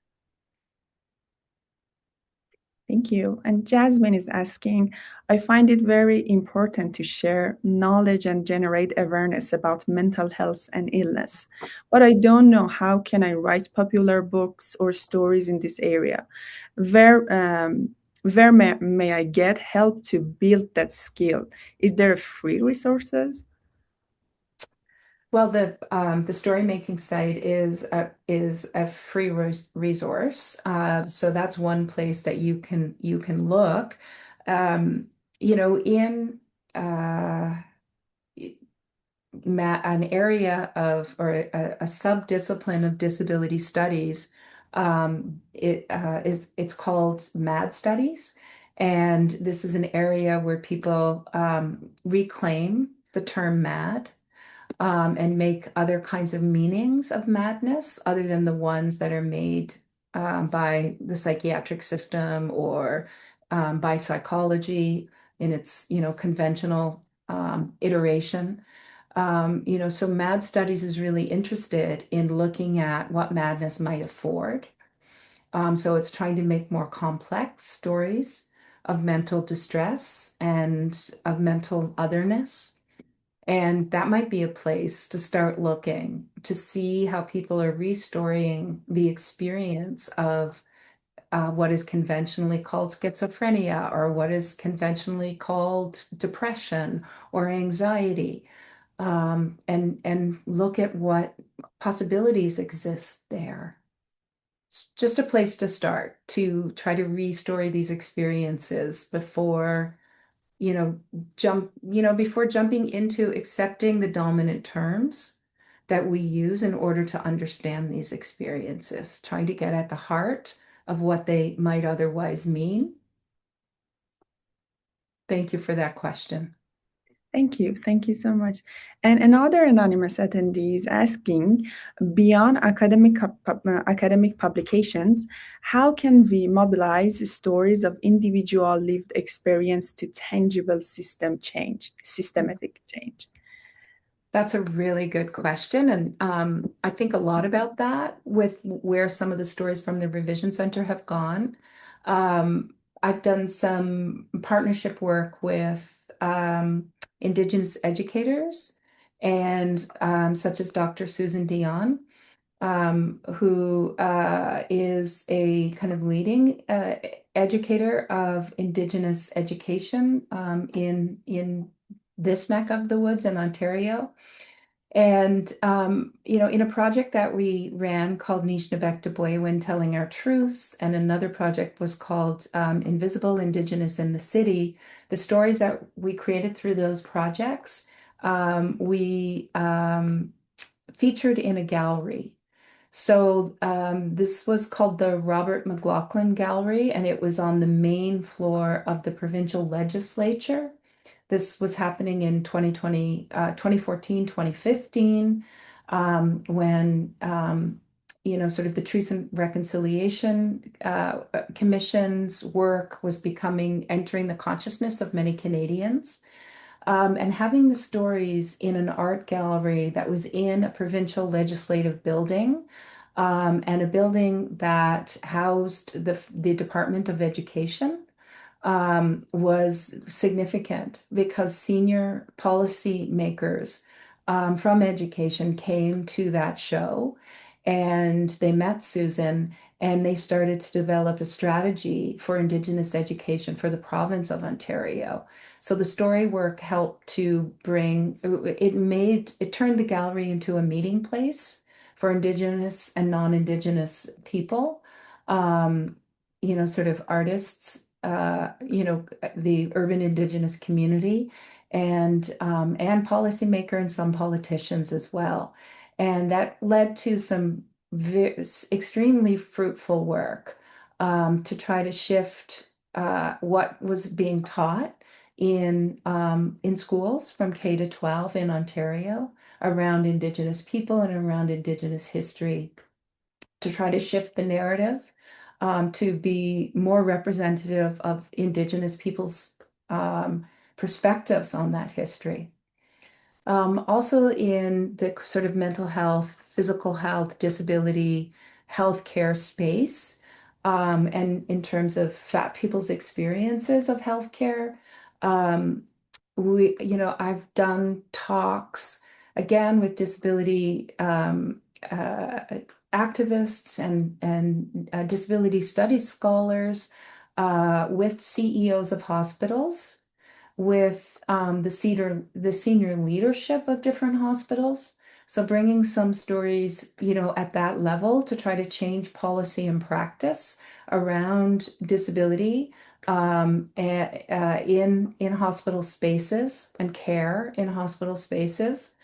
Thank you. And Jasmine is asking, I find it very important to share knowledge and generate awareness about mental health and illness. But I don't know how can I write popular books or stories in this area. Where may I get help to build that skill? Is there free resources? Well, the story making site is a free resource, so that's one place that you can look. In uh, an area of or a subdiscipline of disability studies, it's called MAD studies, and this is an area where people reclaim the term mad and make other kinds of meanings of madness other than the ones that are made by the psychiatric system or by psychology in its conventional iteration. So Mad Studies is really interested in looking at what madness might afford. So it's trying to make more complex stories of mental distress and of mental otherness. And that might be a place to start looking to see how people are restoring the experience of what is conventionally called schizophrenia or what is conventionally called depression or anxiety, and look at what possibilities exist there. It's just a place to start to try to restory these experiences before you know, before jumping into accepting the dominant terms that we use in order to understand these experiences, trying to get at the heart of what they might otherwise mean. Thank you for that question. Thank you. Thank you so much. And another anonymous attendee is asking, beyond academic publications, how can we mobilize stories of individual lived experience to tangible systematic change? That's a really good question. And I think a lot about that with where some of the stories from the Revision Center have gone. I've done some partnership work with Indigenous educators and such as Dr. Susan Dion, who is a kind of leading educator of Indigenous education in this neck of the woods in Ontario. And, in a project that we ran called Nishnabek When Telling Our Truths, and another project was called Invisible Indigenous in the City, the stories that we created through those projects, we featured in a gallery. So this was called the Robert McLaughlin Gallery, and it was on the main floor of the provincial legislature. This was happening in 2020, 2014, 2015, when, sort of the Truth and Reconciliation Commission's work was entering the consciousness of many Canadians. And having the stories in an art gallery that was in a provincial legislative building and a building that housed the Department of Education was significant because senior policy makers from education came to that show and they met Susan and they started to develop a strategy for Indigenous education for the province of Ontario. So the story work helped to it turned the gallery into a meeting place for Indigenous and non-Indigenous people. Um, sort of artists, the urban Indigenous community, and policymaker and some politicians as well. And that led to some extremely fruitful work to try to shift what was being taught in schools from K to 12 in Ontario around Indigenous people and around Indigenous history to try to shift the narrative to be more representative of Indigenous people's perspectives on that history. Also in the sort of mental health, physical health, disability, healthcare space, and in terms of fat people's experiences of healthcare, um, I've done talks again with disability activists and disability studies scholars, with CEOs of hospitals, with the senior leadership of different hospitals. So bringing some stories, at that level to try to change policy and practice around disability in hospital spaces and care in hospital spaces.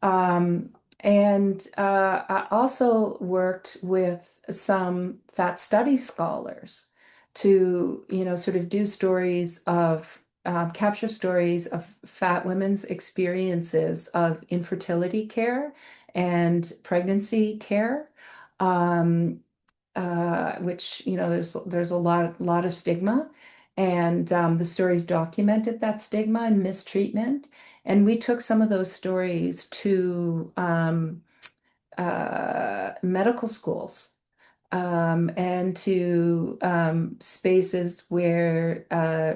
Um, and I also worked with some fat study scholars to, sort of do stories of capture stories of fat women's experiences of infertility care and pregnancy care, which, there's a lot of stigma, and the stories documented that stigma and mistreatment. And we took some of those stories to medical schools and to spaces where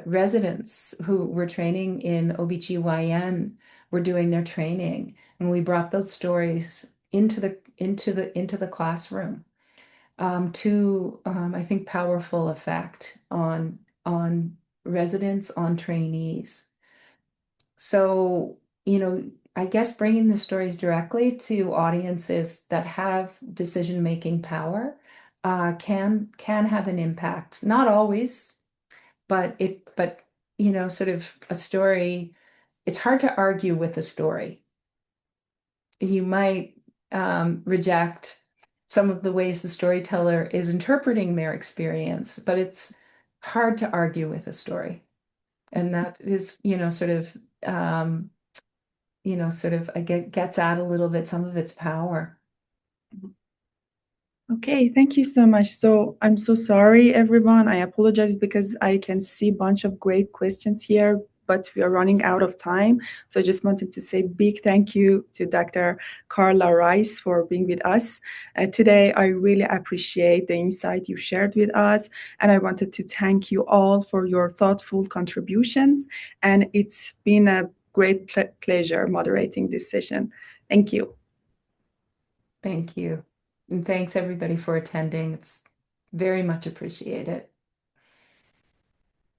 residents who were training in OBGYN were doing their training. And we brought those stories into the classroom to, I think, powerful effect on residents, on trainees. So, I guess bringing the stories directly to audiences that have decision-making power can have an impact. Not always, but sort of a story. It's hard to argue with a story. You might reject some of the ways the storyteller is interpreting their experience, but it's hard to argue with a story. And that is, gets at a little bit some of its power. Okay, thank you so much. So I'm so sorry, everyone. I apologize because I can see a bunch of great questions here, but we are running out of time. So I just wanted to say big thank you to Dr. Carla Rice for being with us today. I really appreciate the insight you shared with us. And I wanted to thank you all for your thoughtful contributions. And it's been a great pleasure moderating this session. Thank you. Thank you. And thanks everybody for attending. It's very much appreciated.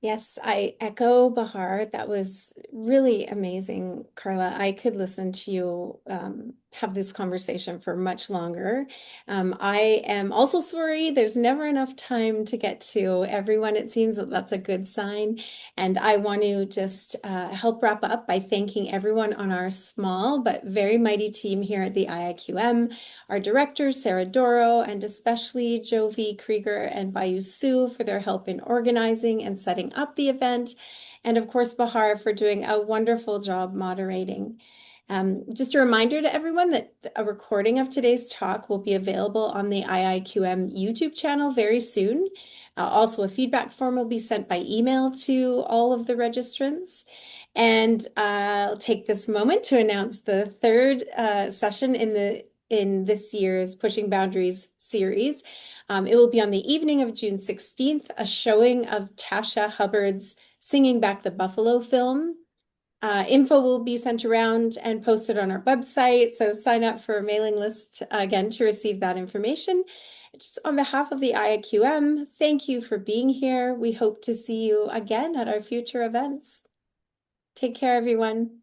Yes, I echo Bahar. That was really amazing, Carla. I could listen to you have this conversation for much longer. I am also sorry there's never enough time to get to everyone. It seems that that's a good sign. And I want to just help wrap up by thanking everyone on our small but very mighty team here at the IIQM, our directors, Sarah Doro, and especially Jovi Krieger and Bayu Su for their help in organizing and setting up the event, and of course Bahar for doing a wonderful job moderating. Just a reminder to everyone that a recording of today's talk will be available on the IIQM YouTube channel very soon. Also, a feedback form will be sent by email to all of the registrants. And I'll take this moment to announce the third session in the in this year's Pushing Boundaries series. It will be on the evening of June 16th, a showing of Tasha Hubbard's Singing Back the Buffalo film. Info will be sent around and posted on our website, so sign up for a mailing list again to receive that information. Just on behalf of the IAQM, thank you for being here. We hope to see you again at our future events. Take care, everyone.